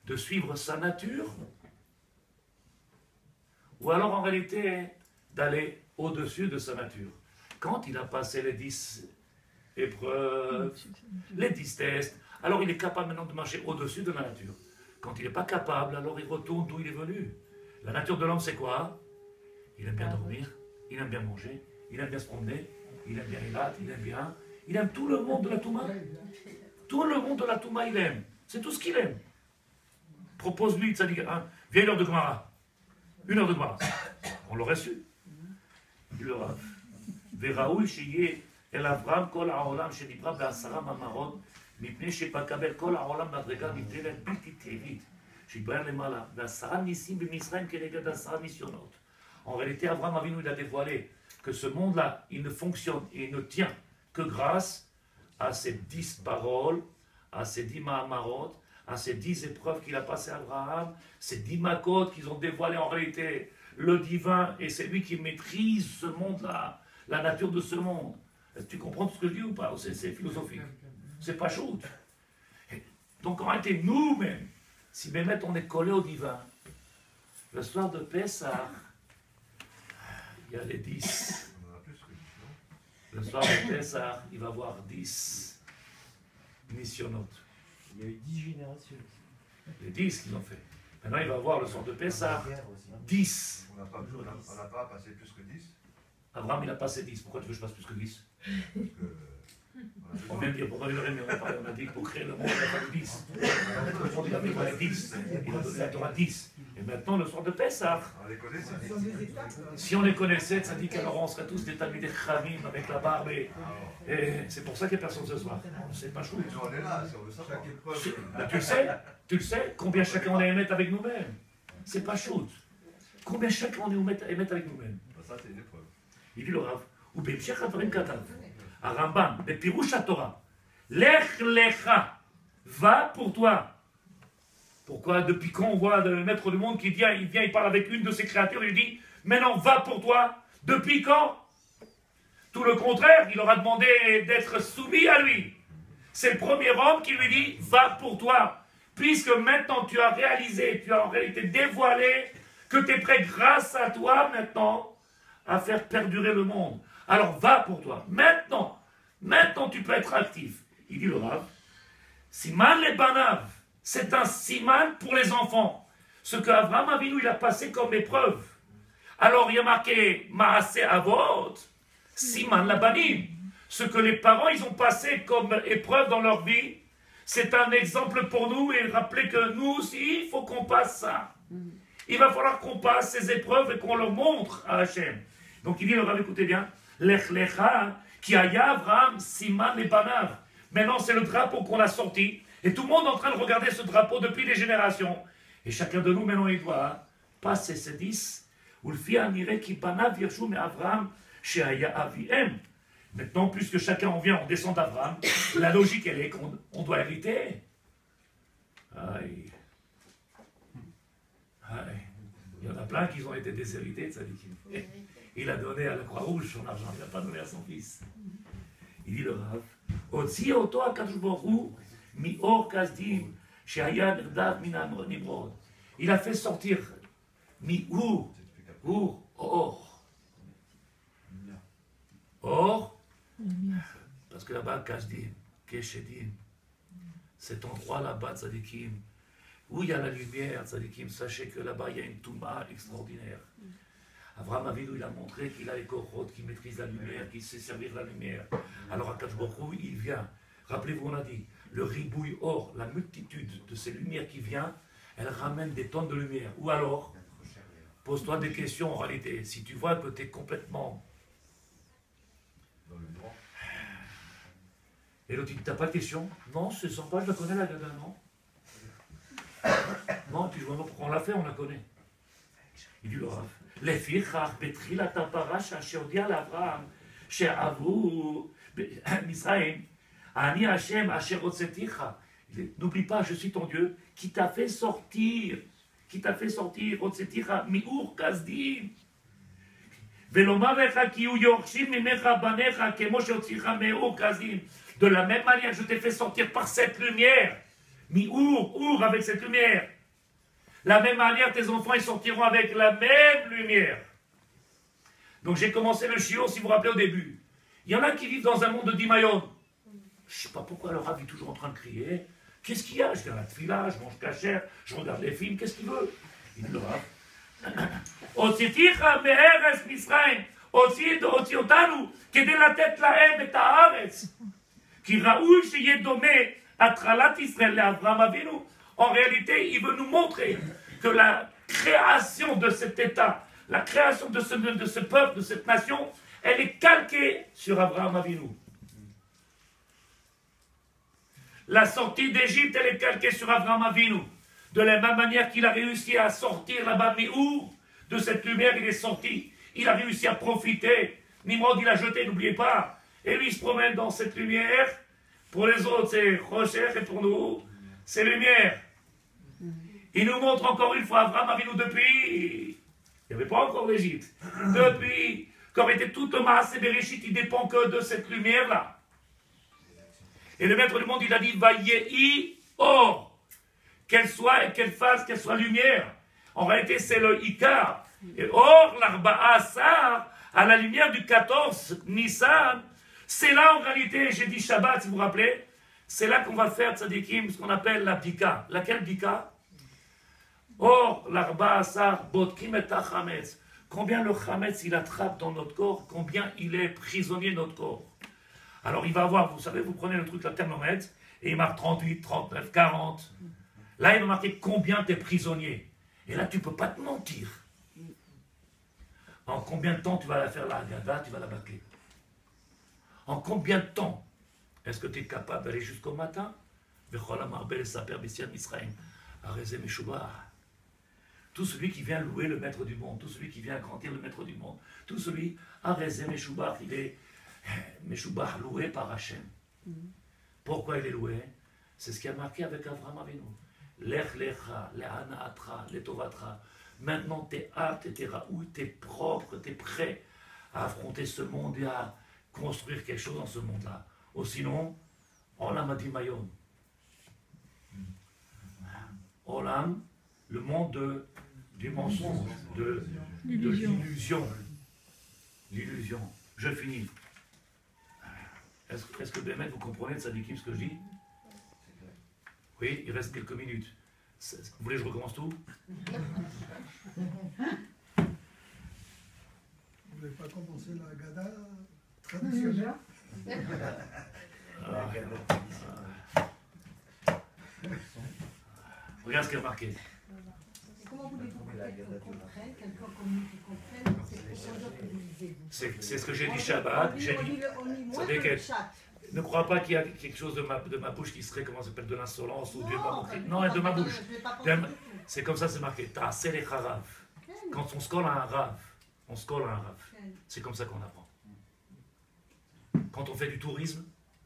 de suivre sa nature, ou alors en réalité d'aller au-dessus de sa nature. Quand il a passé les 10 épreuves, les 10 tests, alors il est capable maintenant de marcher au-dessus de la nature. Quand il n'est pas capable, alors il retourne d'où il est venu. La nature de l'homme, c'est quoi? Il aime bien dormir, il aime bien manger, il aime bien se promener, il aime bien les lattes, il aime tout le monde de la Touma. Tout le monde de la Touma, il aime. C'est tout ce qu'il aime. Propose-lui, ça dit, viens 1 heure de Gemara. 1 heure de Gemara. On l'aurait su. Il le Rav. Veraoui shiye el Avram kol ha'olam shenibra be'asara mamarot mipnei shepakabel kol ha'olam madrega nibdelet bilti tevit shib'er lemala ve'asara nisim b'Misraim keneged asara nisyonot. En réalité, Abraham Avinu il a dévoilé que ce monde-là, il ne fonctionne et ne tient que grâce à ces 10 paroles, à ces 10 mahamarot, à ces 10 épreuves qu'il a passées à Abraham, ces 10 makot qu'ils ont dévoilé en réalité le divin, et c'est lui qui maîtrise ce monde-là, la nature de ce monde. Est-ce que tu comprends tout ce que je dis ou pas? C'est philosophique. C'est pas chaud. Donc en réalité, nous-mêmes, si Bémet on est collé au divin, le soir de Pessah, il y a les 10. Le soir de Pessah, il va y avoir 10 missionnautes. Il y a eu 10 générations. Les 10 qu'ils ont fait. Maintenant, il va y avoir le soir de Pessah 10. On n'a pas passé plus que 10. Abraham, il a passé 10. Pourquoi tu veux que je fasse plus que 10? On vient de dire, pourquoi il aurait mis, on a dit que pour créer le monde, il a fallu 10. Il a mis 10. Il a donné la Torah 10. Et maintenant, le soir de Pessah, On les connaît, ça. Ce sont des étapes. si on les connaissait, ça dit qu'alors on serait tous des talmidei chachamim avec la barbe. Et c'est pour ça qu'il n'y a personne ce soir. C'est pas chou. Nous, on est là, si on veut savoir. Bah, tu le sais, combien chacun on est émettre avec nous-mêmes. C'est pas chou. Combien chacun on est émettre avec nous-mêmes. Ça, c'est une épreuve. Il dit le Rav, ou בהמשך הדברים כתב, הרמב"ם, בפירוש התורה, לך לך, va pour toi. Pourquoi depuis quand on voit le maître du monde qui vient, il parle avec une de ses créatures, il lui dit, maintenant va pour toi. Depuis quand? Tout le contraire, il aura demandé d'être soumis à lui. C'est le premier homme qui lui dit, va pour toi. Puisque maintenant tu as réalisé, tu as en réalité dévoilé que tu es prêt grâce à toi maintenant à faire perdurer le monde. Alors va pour toi. Maintenant tu peux être actif. Il dit le Rav, Siman le Banav, c'est un siman pour les enfants. Ce que Abraham Avinu il a passé comme épreuve. Alors il y a marqué Maaseh Avot, Siman la Banim. Ce que les parents ils ont passé comme épreuve dans leur vie, c'est un exemple pour nous et rappeler que nous aussi il faut qu'on passe ça. Il va falloir qu'on passe ces épreuves et qu'on leur montre à Hachem. Donc il dit, le Rav, écoutez bien, Lech Lecha, qui aya Abraham, Siman les Banav. Maintenant c'est le drapeau qu'on a sorti, et tout le monde est en train de regarder ce drapeau depuis des générations. Et chacun de nous, maintenant, il doit passer ces 10, ou le fi aniré qui Banav Yershu mais Abraham, chez aya Aviem. Maintenant, puisque chacun on vient, on descend d'Abraham, la logique elle est qu'on doit hériter. Aïe. Aïe. Il y en a plein qui ont été déshérités, ça dit qu'il. Il a donné à la Croix-Rouge son argent, il n'a pas donné à son fils. Il dit le Rav, Otzi oto HaKadosh Baruch Hu mi'or kasdim she'haya nirdav min nimrod. Il a fait sortir mi'ur, or. Or, parce que là-bas, kasdim, keshedim, cet endroit là-bas, tzadikim, où il y a la lumière, tzadikim, sachez que là-bas, il y a une touma extraordinaire. Abraham Avinu, il a montré qu'il a les korotes, qu'il maîtrise la lumière, qu'il sait servir la lumière. Alors à Akadosh Baruch Hu, il vient. Rappelez-vous, on a dit, le ribouille or, la multitude de ces lumières qui vient, elle ramène des tonnes de lumière. Ou alors, pose-toi des questions en réalité. Si tu vois que tu es complètement... Et l'autre, tu n'as pas de question? Non, c'est sympa, je la connais la gada, non? Non, puis je vois pourquoi on l'a fait, on la connaît. Il dit le Rav. לפיכך בתחילת הפרשה שהודיע לאברהם שעברו מצרים, אני השם אשר הוצאתיך. N'oublie pas, je suis ton Dieu qui t'a fait sortir, הוצאתיך מאור כסדים. ולומר לך כי הוא יורשים ממך בניך כמו שהוציאך מאור כסדים. De la même manière, je t'ai fait sortir par cette lumière. Mi'ur, avec cette lumière. La même manière, tes enfants, ils sortiront avec la même lumière. Donc j'ai commencé le shiur, si vous vous rappelez au début. Il y en a qui vivent dans un monde de Dimayon. Je ne sais pas pourquoi le Rav est toujours en train de crier. Qu'est-ce qu'il y a? Je viens à la tefila, je mange kasher, je regarde les films, qu'est-ce qu'il veut? Il dit le Rav. הוצאתיך מארץ מצרים, הוציא אותנו כדי לתת להם את הארץ. כי ראוי שיהיה דומה התחלת ישראל לאברהם אבינו. En réalité, il veut nous montrer que la création de cet État, la création de ce peuple, de cette nation, elle est calquée sur Abraham Avinu. La sortie d'Égypte, elle est calquée sur Abraham Avinu. De la même manière qu'il a réussi à sortir là-bas Mi'ur, de cette lumière, il est sorti. Il a réussi à profiter. Nimrod, il a jeté, n'oubliez pas. Et lui, il se promène dans cette lumière. Pour les autres, c'est Rocher, et pour nous, c'est lumière. Il nous montre encore une fois, Abraham Avinu depuis, il n'y avait pas encore l'Égypte, depuis qu'aurait été tout Thomas et Bereshit, il dépend que de cette lumière-là. Et le maître du monde, il a dit, Vayehi or, qu'elle soit, qu'elle fasse, qu'elle soit lumière. En réalité, c'est le Ikar. Et or, l'Arba'a Asar, à la lumière du 14 Nissan, c'est là en réalité, j'ai dit Shabbat, si vous vous rappelez, c'est là qu'on va faire, tzadikim, ce qu'on appelle la bdika. Laquelle bdika? Or, l'Arba'a Asar, Bodkim et Tachametz. combien le Hametz il attrape dans notre corps, combien il est prisonnier de notre corps. Alors il va avoir, vous savez, vous prenez le truc, la thermomètre, et il marque 38, 39, 40. Là, il va marquer combien tu es prisonnier. Et là, tu ne peux pas te mentir. En combien de temps tu vas la faire la Haggadah, tu vas la bâcler? En combien de temps est-ce que tu es capable d'aller jusqu'au matin? Tout celui qui vient louer le maître du monde, tout celui qui vient grandir le maître du monde, tout celui, Arezé Meshubach, il est Meshubach, loué par Hachem. Pourquoi il est loué? C'est ce qui a marqué avec Avraham Avinu. Lech lecha, le'anaatra, le'tovatra. Maintenant, tu es apte, tu es raoul, tu es propre, tu es prêt à affronter ce monde et à construire quelque chose dans ce monde-là. Ou sinon, Olam Adimayom. Olam, le monde du mensonge, de l'illusion. L'illusion. Je finis. Est-ce que Bémet, vous comprenez de Sadikim ce que je dis? Oui, il reste quelques minutes. Vous voulez que je recommence tout? Vous voulez pas commencer la Haggadah traditionnelle? Regarde ce qu'il y a marqué. Comment voulez-vous que quelqu'un comprenne, quelqu'un comme nous qui comprenne, c'est pour que vous lisez-vous? C'est ce que j'ai dit Shabbat. J'ai dit, moins que le chat. ne crois pas qu'il y a quelque chose de ma bouche qui serait, comment ça s'appelle, de l'insolence ou Dieu m'a montré. Non, de ma bouche. C'est comme ça, c'est marqué. Ta'aseh les harav. Quand on se colle à un rave, on se colle à un rave. C'est comme ça qu'on apprend. Quand on fait du tourisme,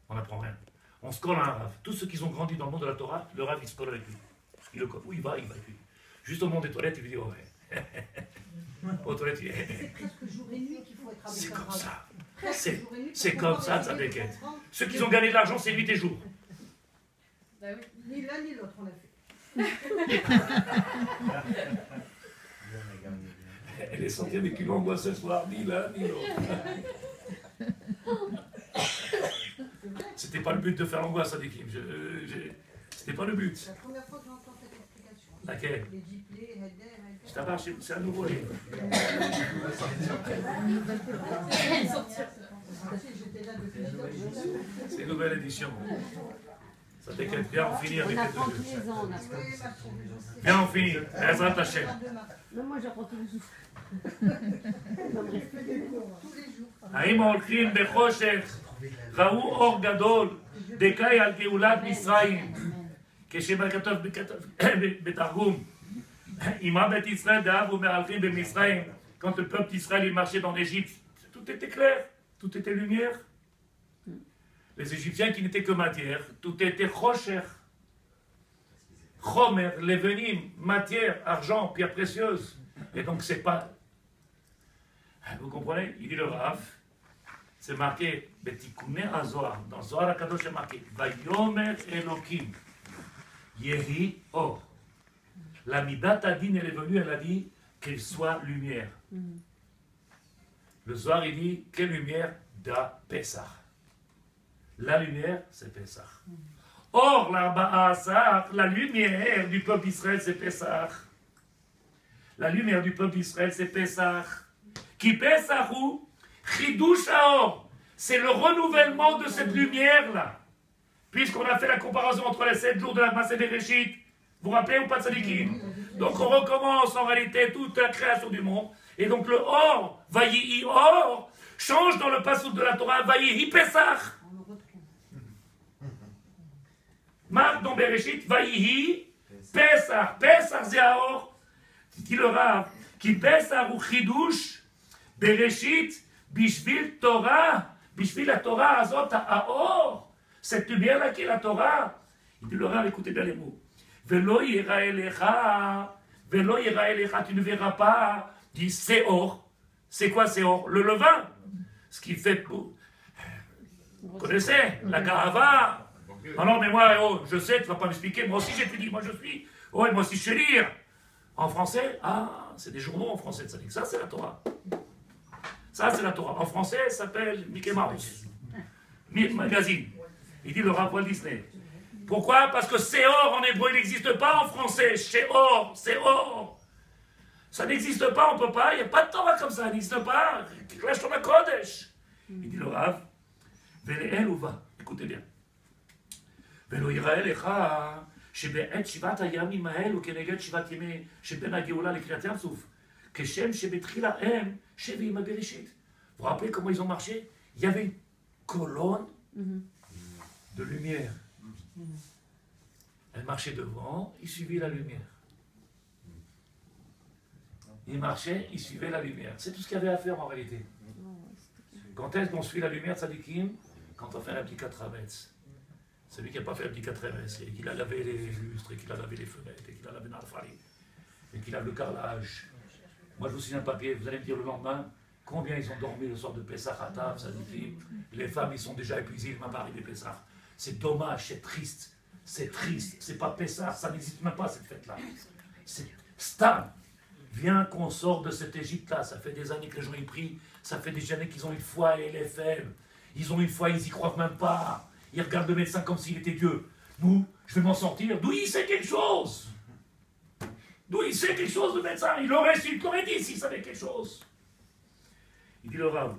on n'apprend rien. On se colle à un rave. Tous ceux qui ont grandi dans le monde de la Torah, le rave, il se colle avec lui. Il le colle. Où il va avec lui. Juste au monde des toilettes, il lui dit, oh ouais. Aux toilettes, il dit, c'est presque jour et nuit qu'il faut être avec c'est un comme rave. ça. C'est comme ça, ça déquête. Ceux qui ont gagné de l'argent, c'est nuit et jour. Bah oui. Ni l'un ni l'autre, on a fait. Elle est sortie avec une angoisse ce soir, ni l'un ni l'autre. C'était pas le but de faire l'angoisse, Sadikim. C'était pas le but. C'est la première fois que j'entends cette explication. Laquelle? Les Jiplé, Heder, Je t'avance, c'est un nouveau livre. J'étais là depuis 10 ans. C'est une nouvelle édition. Ça t'inquiète, viens, on finit avec On les apprend deux. tous les ans, on apprend. Viens, on finit. Ezrat Hashem. Non, moi j'apprends tous les jours. Tous les jours. האם ההולכים בחושך ראו אור גדול דקאי על גאולת מצרים כשכתוב בתרגום עמה בית ישראל דאבו מהלכים במצרים quand le peuple d'Israël il marchait dans l'Égypte tout était clair, tout était lumière. Les Égyptiens qui n'étaient que matière, tout était chocher, chomer, levenim, matière, argent, pierre précieuse. Et donc c'est pas... Vous comprenez? Il dit le Rav, c'est marqué, Betikouné Azoar, dans Zohar HaKadosh c'est marqué, Vayomer Elokim, Yehi Or. La Midat Adin, elle est venue, elle a dit qu'il soit lumière. Le Zohar, il dit, quelle lumière? Da Pesach. La lumière, c'est Pesach. Or, la lumière du peuple d'Israël, c'est Pesach. La lumière du peuple d'Israël, c'est Pesach. Qui Pesach ou Chidush Haor. C'est le renouvellement de cette lumière-là. Puisqu'on a fait la comparaison entre les 7 jours de la Maaseh Bereshit. Vous vous rappelez ou pas de Sadikim? Donc on recommence en réalité toute la création du monde. Et donc le Or, Vayihi Or, change dans le passage de la Torah, Vayihi Pesach. Marc dans Bereshit, Vayihi Pesach. Pesach c'est Haor. Dit le Rav, qui Pesach ou Chidush, Bereshit, Bishvil Torah, Bishvil la Torah, Azot Haor. Cette lumière-là qui est la Torah. Il dit le Rav, écoutez bien les mots. Velo yira elecha, velo yira elecha, tu ne verras pas. Dit Seor. C'est quoi Seor? Le levain. Ce qui fait. Vous connaissez la Gahava. Ah non, mais moi, oh, je sais, tu ne vas pas m'expliquer. Moi aussi, j'étudie. Moi, je suis. Oh, et moi aussi, je sais lire. En français, ah, c'est des journaux en français. Ça dit que ça, c'est la Torah. Ça, c'est la Torah. En français, ça s'appelle Mickey Mouse. Magazine. Il dit le Rav Walt Disney. Pourquoi? Parce que Seor en hébreu, il n'existe pas en français. Sheor, Seor. Ça n'existe pas, on ne peut pas, il n'y a pas de Torah comme ça, il n'existe pas. Lâche ton Kodesh. Il dit le Rav, Ve'el uva, écoutez bien. Ve'lo yira'e lecha, שבעת שבעת הימים האלו כנגד שבעת ימי שבין הגאולה לקריאת ים סוף, כשם שבתחילה הם שביעים הבראשית. Vous vous rappelez comment ils ont marché? Il y avait une colonne de lumière. Elle marchait devant, il suivait la lumière. Il marchait, il suivait la lumière. C'est tout ce qu'il y avait à faire en réalité. Quand est-ce qu'on suit la lumière, tzadikim? Quand on fait un petit 4 Hametz. Celui qui n'a pas fait un petit 4 Hametz, et qu'il a lavé les lustres, et qu'il a lavé les fenêtres, et qu'il a lavé l'alfari, et qu'il a le carrelage. Moi je vous signe un papier, vous allez me dire le lendemain, combien ils ont dormi le soir de Pessah à table, tzadikim? Les femmes, ils sont déjà épuisées, il m'a pas arrivé Pessah. C'est dommage, c'est triste. C'est triste, c'est pas Pessah, ça n'existe même pas cette fête-là. C'est Stam. Viens qu'on sorte de cette Égypte-là. Ça fait des années que les gens y prient. Ça fait des années qu'ils ont une foi et les faibles. Ils ont une foi, ils y croient même pas. Ils regardent le médecin comme s'il était Dieu. Nous, je vais m'en sortir. D'où il sait quelque chose? D'où il sait quelque chose, le médecin? Il aurait su, il t'aurait dit s'il savait quelque chose. Il dit le Rav,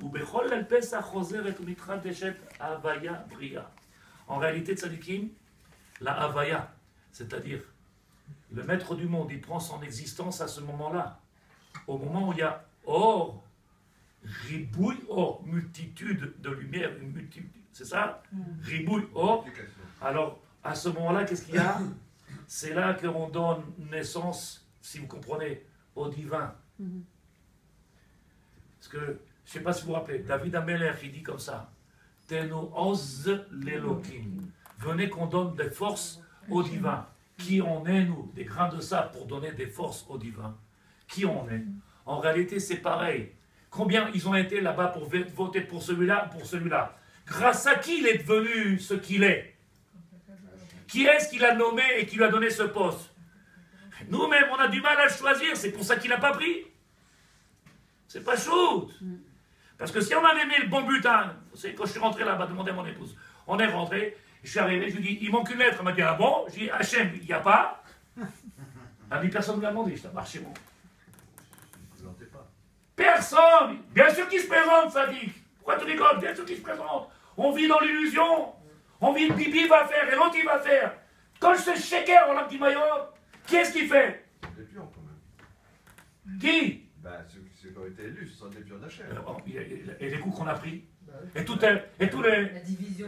en réalité, tzadikim, la Havaya, c'est-à-dire le maître du monde, il prend son existence à ce moment-là. Au moment où il y a or, ribouille, or, multitude de lumière, une multitude, c'est ça? Ribouille, or. Alors, à ce moment-là, qu'est-ce qu'il y a? C'est là qu'on donne naissance, si vous comprenez, au divin. Parce que, je ne sais pas si vous vous rappelez, David Ameler, il dit comme ça, Tenu oz l'Elokim. Venez qu'on donne des forces au divin. Qui on est, nous? Des grains de sable pour donner des forces au divin. Qui on est? En réalité, c'est pareil. Combien ils ont été là-bas pour voter pour celui-là, pour celui-là? Grâce à qui il est devenu ce qu'il est? Qui est-ce qu'il a nommé et qui lui a donné ce poste? Nous-mêmes, on a du mal à le choisir. C'est pour ça qu'il n'a pas pris. C'est pas shoot. Parce que si on avait mis le bon butin, vous savez, quand je suis rentré là-bas, demander à mon épouse, on est rentré, je suis arrivé, je lui dis, il manque une lettre. Elle m'a dit, ah bon? Je dis, Hachem, il n'y a pas. Elle m'a dit, personne ne me l'a demandé, je t'embarque chez moi. Personne! Bien sûr qu'il se présente, Sadik. Pourquoi tu rigoles? Bien sûr qu'il se présente. On vit dans l'illusion. On vit, Bibi va faire et l'autre il va faire. Quand je suis shaker en l'Abdi Maillot, qui est-ce qui fait? Des pions quand même. Qui? Ben, ceux qui ont été élus, ce sont des pions d'Hachem. Et les coups qu'on a pris? Et tous les... La division.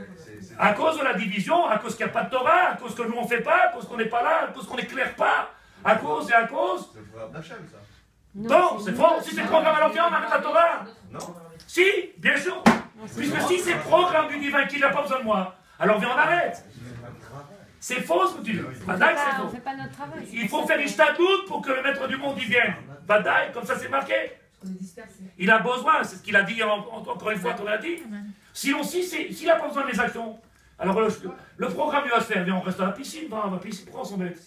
À cause de la division, à cause qu'il n'y a pas de Torah, à cause que nous on ne fait pas, à cause qu'on n'est pas là, à cause qu'on n'éclaire pas, à cause et à cause. C'est le programme d'Hachem, ça. Non, c'est faux. Si c'est le programme, alors viens, on arrête la Torah. Non? Si, bien sûr. Puisque si c'est le programme du divin qui n'a pas besoin de moi, alors viens, on arrête. C'est faux ce que tu dis. Vadaï, c'est On faux. fait pas notre travail. Il faut faire Ishtadlout pour que le maître du monde y vienne. Vadaï, comme ça c'est marqué. On est dispersés. Il a besoin, c'est ce qu'il a dit encore une fois qu'on a dit. Sinon, s'il n'a pas besoin des actions, alors le programme il va se faire. Viens, on reste à la piscine, va à la piscine, prends son bête.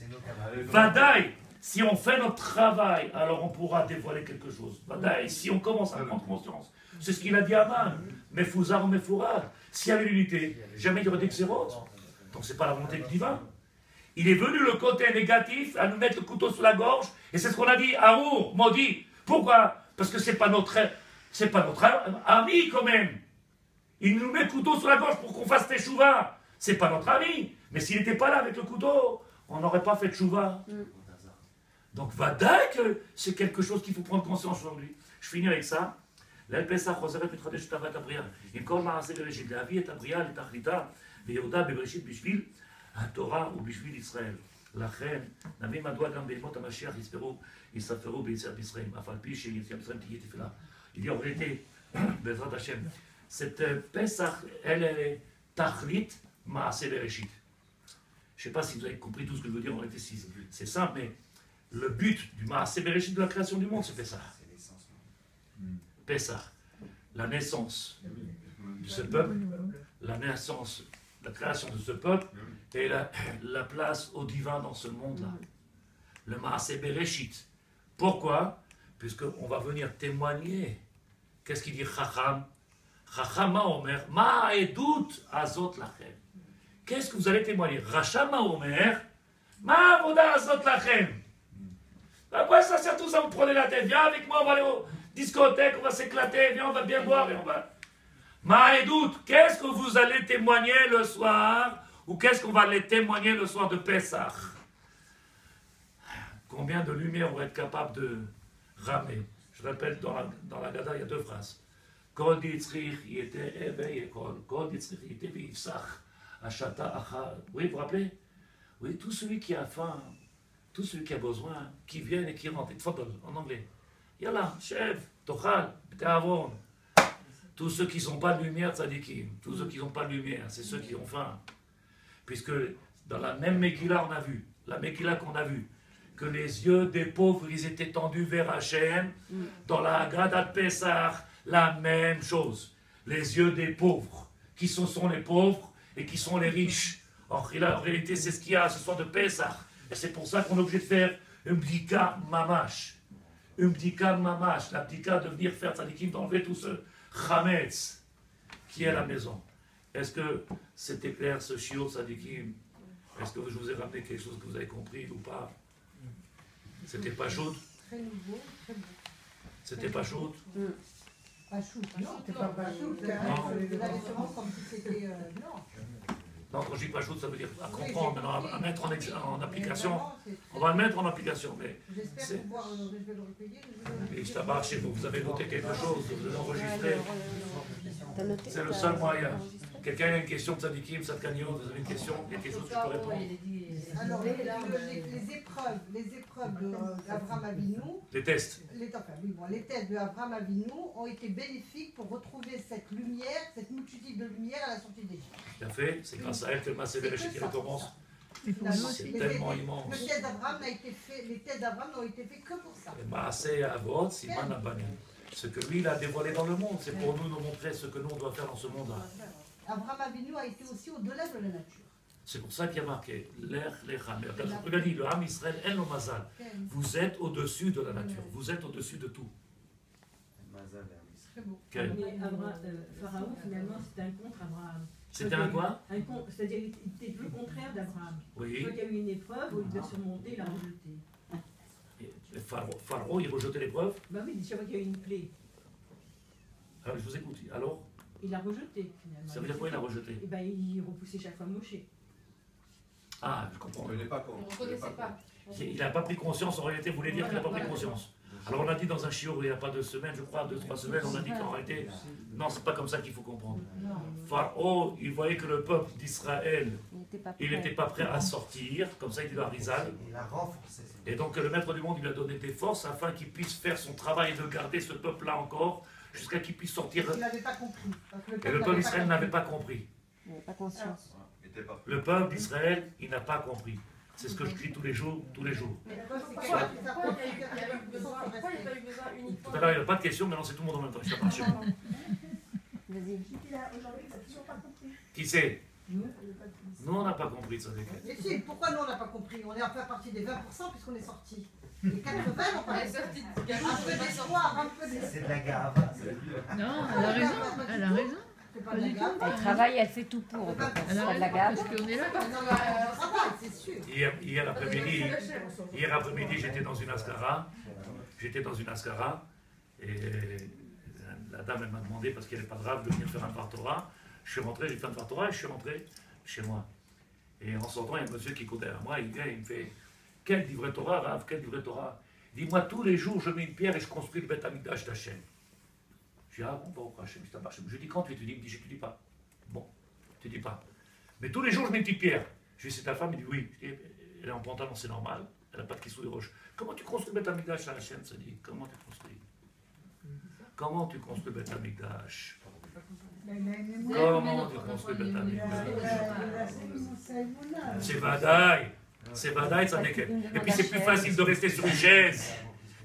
Vadaï, si on fait notre travail, alors on pourra dévoiler quelque chose. Vadaï, si on commence à prendre conscience. C'est ce qu'il a dit à Man. Mefouzar ou Mefourad. S'il y avait l'unité, jamais il y aurait des xérotes. Donc c'est pas la volonté du divin. Il est venu le côté négatif à nous mettre le couteau sous la gorge. Et c'est ce qu'on a dit, Aour, maudit. Pourquoi? Parce que c'est pas notre ami quand même. Il nous met le couteau sous la gorge pour qu'on fasse teshuva. C'est pas notre ami. Mais s'il n'était pas là avec le couteau, on n'aurait pas fait teshuva. Donc vadaï que c'est quelque chose qu'il faut prendre conscience aujourd'hui. Je finis avec ça. ליל פסח חוזרת מתחדשת אהבת הבריאה. עם כל מעשה בראשית, להביא את הבריאה לתכליתה ויהודה בבראשית בשביל התורה ובשביל ישראל. לכן, נבין מדוע גם בימות המשיח יספרו ביציאת מצרים, אף על פי שיציאת מצרים תהיה תפילה. Il dit en réalité, בעזרת השם, cette Pesach, elle est tachlit maaseh bereshit. Je ne sais pas si vous avez compris tout ce que je veux dire en réalité, c'est simple, mais le but du maaseh bereshit de la création du monde, c'est Pesach. Pesach, la naissance de ce peuple, la naissance, la création de ce peuple et la place au divin dans ce monde-là. Le Maaseh Bereshit. Pourquoi? Puisqu'on va venir témoigner. Qu'est-ce qu'il dit Chacham? Chacham ma omer, ma edut azot lachem. Qu'est-ce que vous allez témoigner? Racha ma omer, ma avoda azot lachem. Après ça sert tout ça, vous prenez la tête. Viens avec moi, on va aller aux discothèques, on va s'éclater, viens, on va bien boire et on va... Maïdout, qu'est-ce que vous allez témoigner le soir ou qu'est-ce qu'on va aller témoigner le soir de Pessah? Combien de lumière on va être capable de ramener? Je répète, dans la Gada, il y a 2 phrases. Kol ditzrich yete éveillé kol. Kol ditzrich yete v'yifsach. Ashata achar. Oui, vous vous rappelez? Oui, tout celui qui a faim, tout celui qui a besoin, qui vient et qui rentre. Tfadol, en anglais. Yalla, chef, tochal, b'te'avon. Tous ceux qui n'ont pas de lumière, tzadikim. Tous ceux qui n'ont pas de lumière, c'est ceux qui ont faim. Puisque dans la même Megillah, on a vu, la Megillah qu'on a vue, que les yeux des pauvres, ils étaient tendus vers Hachem. Dans la Haggadah de Pessah, la même chose. Les yeux des pauvres, qui sont les pauvres et qui sont les riches. Or, en réalité, c'est ce qu'il y a ce soir de Pessah. Et c'est pour ça qu'on est obligé de faire une bdika mamash. Une bdika mamash. La bdika de venir faire tzadikim, d'enlever tout ce chametz qui est à la maison. Est-ce que c'était clair ce shiur tzadikim? Est-ce que je vous ai ramené quelque chose que vous avez compris ou pas? C'était pas chaud? Très nouveau, très beau. C'était pas chaud? Pas chou. Non, c'était pas chou. Vous avez sûrement comme si c'était... non. Non, quand je dis pas chaud, ça veut dire à comprendre, mais à mettre en application. On va le mettre en application, mais... J'espère pouvoir... Je vais le repayer. Et je t'abarre chez vous, vous avez noté quelque chose, vous avez enregistré. C'est le seul moyen. Quelqu'un a une question de Tzadikim, Tzadkaniot, vous avez une question? Il y a quelque chose que je peux répondre? Alors, les épreuves d'Abraham Avinu, Les tests. les tests d'Abraham Avinu ont été bénéfiques pour retrouver cette lumière, cette multitude de lumière à la sortie d'Égypte. Bien fait, c'est grâce à elle que le Maaseh qui recommence. C'est tellement immense. Le test d'Abraham n'a été fait, les tests d'Abraham n'ont été faits que pour ça. Le Maaseh Avot, Siman Abani. Ce que lui, il a dévoilé dans le monde, c'est pour nous montrer ce que nous, on doit faire dans ce monde-là. Abraham Avinu a été aussi au-delà de la nature. C'est pour ça qu'il y a marqué l'Ech Lechem. Il a dit, le Ham Israël, El no Mazal. Vous êtes au-dessus de la nature, vous êtes au-dessus de tout. Très beau. Quel? Mais Pharaon, finalement, c'était un contre Abraham. C'était un quoi? C'est-à-dire qu'il était le contraire d'Abraham. Oui. Quand il y a eu une épreuve, au lieu de surmonter, il a rejeté. Et Pharaon, il rejetait l'épreuve. Bah oui, chaque fois qu'il y a eu une plaie, Alors, je vous écoute. Alors, il a rejeté, finalement. ça veut dire quoi, il a rejeté? Et ben, il repoussait chaque fois Moshe. Ah, je comprends. Il n'est pas con. On ne reconnaissait pas. Il n'a pas pris conscience, en réalité, vous voulez dire qu'il n'a pas pris conscience. Alors on a dit dans un shiur, il n'y a pas 2 semaines, je crois, 2-3 semaines, on a dit qu'en réalité, non, c'est pas comme ça qu'il faut comprendre. Pharaon, il voyait que le peuple d'Israël, il n'était pas prêt à sortir, comme ça il dit dans Arizal. Il a renforcé. Et donc le maître du monde, il lui a donné des forces afin qu'il puisse faire son travail de garder ce peuple-là encore, jusqu'à qu'il puisse sortir. Il n'avait pas compris. Et le peuple d'Israël n'avait pas compris. Il n'avait pas conscience. Le peuple d'Israël, il n'a pas compris. C'est ce que je crie tous les jours, tous les jours. Pourquoi il n'y a pas eu besoin uniquement? Tout à l'heure, il n'y a pas de questions, maintenant c'est tout le monde en même temps. Je sais pas chez moi. Qui c'est? Nous, on n'a pas compris ça. Mais si, pourquoi nous on n'a pas compris? On est en fait partie des 20% puisqu'on est sortis. Les 80, on parlait un peu d'espoir, un peu d'espoir. C'est de la gare. Non, elle a raison, elle a raison. C'est pas de la gaffe. Elle travaille, elle fait tout pour. Elle a raison, parce qu'on est là. On travaille, c'est sûr. Hier après-midi, j'étais dans une Ascara. Et la dame, elle m'a demandé, parce qu'elle n'est pas grave, de venir faire un Partora. Je suis rentré, j'ai fait un Partora et je suis rentré chez moi. Et en sortant, il y a un monsieur qui est derrière moi, il vient, il me fait « Quel livret Torah, Rav, quel livret Torah ?» Il dit « Moi, tous les jours, je mets une pierre et je construis le Beth Amikdash d'Hachem. » Je dis « Ah bon, pourquoi Hachem, je dis « Quand tu étudies ?» Il me dit « Je ne dis pas. » Bon, tu dis pas. Mais tous les jours, je mets une petite pierre. Je dis « C'est ta femme ?» Il dit « Oui. » Je dis « Elle est en pantalon, c'est normal. Elle n'a pas de kissou des roches. Comment tu construis le Beth Amikdash à Hachem ?» Ça dit « Comment tu construis ? Comment tu construis le Beth Amikdash ? Comment tu construis le Beth Amikdash ? C'est Vadaï, ça n'est que... Et puis c'est plus facile de rester sur une chaise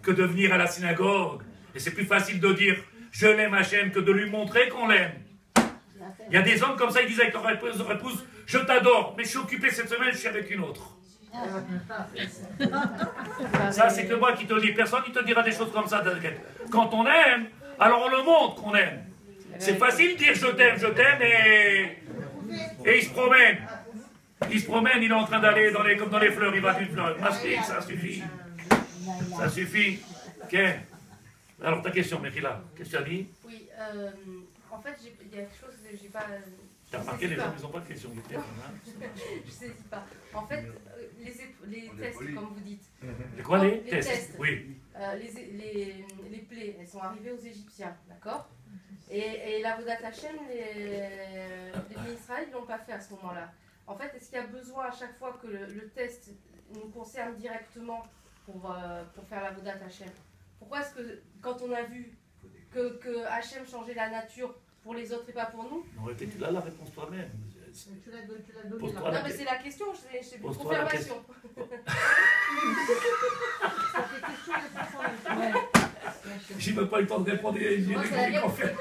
que de venir à la synagogue. Et c'est plus facile de dire je l'aime Hachem que de lui montrer qu'on l'aime. Il y a des hommes comme ça, ils disent avec leur épouse je t'adore, mais je suis occupé cette semaine, je suis avec une autre. Ça, c'est que moi qui te le dis. Personne ne te dira des choses comme ça. Quand on aime, alors on le montre qu'on aime. C'est facile de dire je t'aime, et il se promène. Il se promène, il est en train d'aller comme dans les fleurs, il va d'une fleur. Mastique, ça suffit. Ça suffit. Ok. Alors ta question, Mechila, qu'est-ce que tu as dit? Oui, en fait, il y a quelque chose que j'ai pas. Tu as remarqué, les gens, ils n'ont pas de questions. Je sais pas. En fait, les tests, comme vous dites. Les quoi, les tests? tests. Oui. Les plaies, elles sont arrivées aux Égyptiens, d'accord? Et la Vodat Hachem, les Israël ne l'ont pas fait à ce moment-là. En fait, est-ce qu'il y a besoin à chaque fois que le test nous concerne directement pour faire la Vodat Hachem? Pourquoi est-ce que, quand on a vu que Hachem changeait la nature pour les autres et pas pour nous? Non, tu l'as la réponse toi-même. Tu l'as donné là. Non, mais c'est la question, c'est une confirmation. J'ai même pas eu le temps de répondre. J'ai en fait.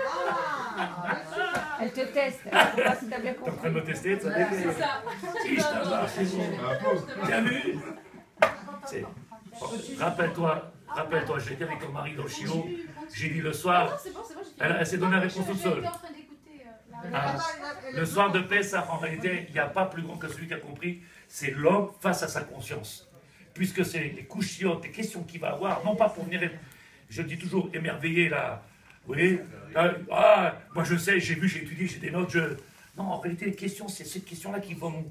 Elle te teste. Elle ne pas si t'as bien T'es en train de compris. me tester, ça Voilà, c'est ça. Si, je t'avais, c'est bon. Tu as vu? Rappelle-toi, j'étais avec ton mari dans le chiot, j'ai dit le soir, C'est bon, elle s'est donnée la réponse toute seule. J'étais en train d'écouter. Le soir de Pessah, en réalité, il n'y a pas plus grand que celui qui a compris, c'est l'homme face à sa conscience. Puisque c'est les couchiotes, les questions qu'il va avoir, non pas pour venir, je dis toujours, émerveiller là, vous voyez, moi je sais, j'ai vu, j'ai étudié, j'ai des notes, non, en réalité, les questions, c'est ces questions-là qui vont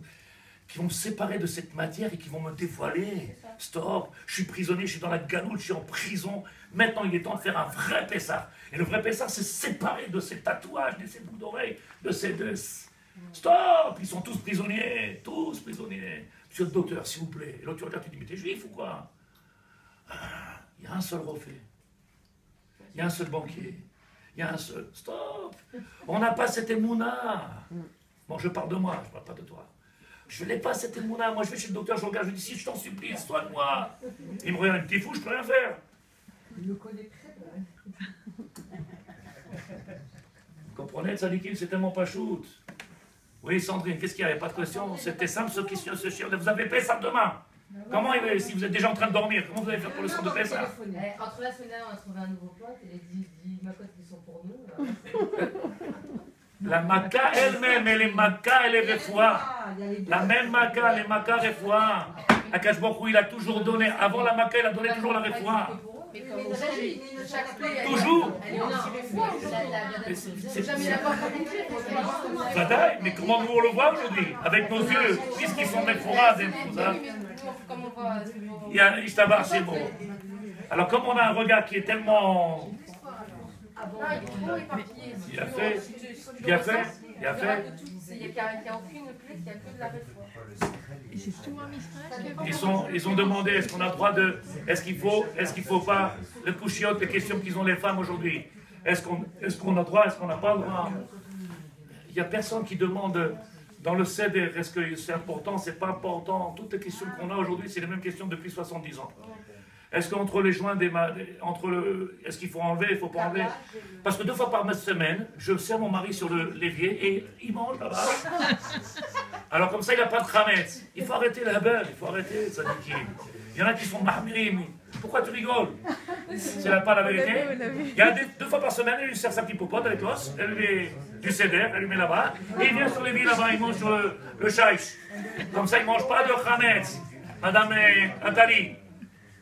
me séparer de cette matière et qui vont me dévoiler. Stop, je suis prisonnier, je suis dans la galoute, je suis en prison. Maintenant, il est temps de faire un vrai Pessah. Et le vrai Pessah, c'est séparer de ces tatouages, de ces boucles d'oreilles, de ces deux. Stop, ils sont tous prisonniers, tous prisonniers. Monsieur le docteur, s'il vous plaît. Et l'autre, tu regardes, tu dis, mais t'es juif ou quoi? Il y a un seul reflet. Il y a un seul banquier. Il y a un seul. Stop. On n'a pas cette émouna. Bon, je parle de moi, je ne parle pas de toi. Je n'ai pas cette émouna. Moi, je vais chez le docteur, je regarde, je dis, si je t'en supplie, soigne-moi. Il me regarde un petit fou, je ne peux rien faire. Il me connaît très bien. Vous comprenez, Tzadikim, c'est tellement pas shoot. Oui, Sandrine, qu'est-ce qu'il y a? Il n'y a pas de question. C'était simple, ce question, ce chien. Vous avez Pessah demain. Comment, si vous êtes déjà en train de dormir, comment vous allez faire pour le soir de Pessah? Entre la semaine dernière, on a trouvé un nouveau pote et les 10 macotes qui sont pour nous. La Maca elle-même, elle est Maca, elle est Refoua. La même Maca, les Maca Refoua. Akash Baruch Hu, il a toujours donné. Avant la Maca, il a donné toujours la Refoua. Mais comme aujourd'hui, chaque plaie, Toujours. elle est anti-Refoua aujourd'hui. C'est jamais la porte à conclure. Vadaï, mais comment nous on le voit aujourd'hui? Avec nos yeux, puisqu'ils sont Refoua, des Fouza. Comme on voit. Il y a Ishtabar, c'est bon. Alors, comme on a un regard qui est tellement. Il a fait. Il a fait. Il a fait. Il n'y a aucune plaie, il n'y a que de la Refoua. Ils ont demandé, est-ce qu'on a le droit de... Est-ce qu'il faut pas... Le couchiote, les questions qu'ils ont les femmes aujourd'hui. Est-ce qu'on a le droit, est-ce qu'on n'a pas le droit? Il n'y a personne qui demande dans le CEDER, est-ce que c'est important, c'est pas important. Toutes les questions qu'on a aujourd'hui, c'est les mêmes questions depuis 70 ans. Est-ce qu'entre les joints est-ce qu'il faut enlever, il ne faut pas enlever? Parce que 2 fois par semaine, je sers mon mari sur l'évier et il mange là-bas. Alors comme ça, il n'a pas de khametz. Il faut arrêter la beurre, il faut arrêter, tzadikim. Il y en a qui sont mahmirim. Pourquoi tu rigoles? C'est pas la vérité. Il y a 2 fois par semaine, elle lui sert sa petite popote avec l'os, elle lui met du céder, elle lui met là-bas, et il vient sur l'évier là-bas, il mange sur le shaïch. Comme ça, il ne mange pas de khametz. Madame Atali.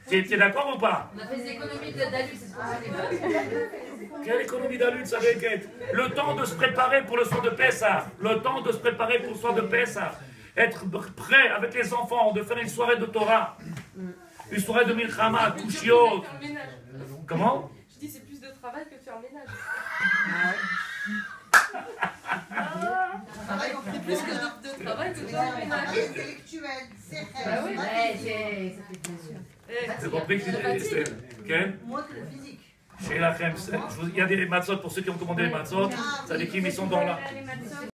Tu es d'accord ou pas? On a fait des économies d'alu, c'est ce qu'on a. Quelle économie d'alu, ça va être? Le temps de se préparer pour le soir de Pessah. Le temps de se préparer pour le soir de Pessah. Être prêt avec les enfants, de faire une soirée de Torah. Une soirée de Milchama, Kushiot. Comment? Je dis c'est plus de travail que de faire le ménage. C'est plus que de travail que de faire le ménage. Intellectuel, c'est Bah oui, ça fait plaisir. C'est compris que c'est... Ken? Moins que le physique. Chez la crème, il y a des matzot pour ceux qui ont commandé les matzot. Ça dit qu'ils sont dans la...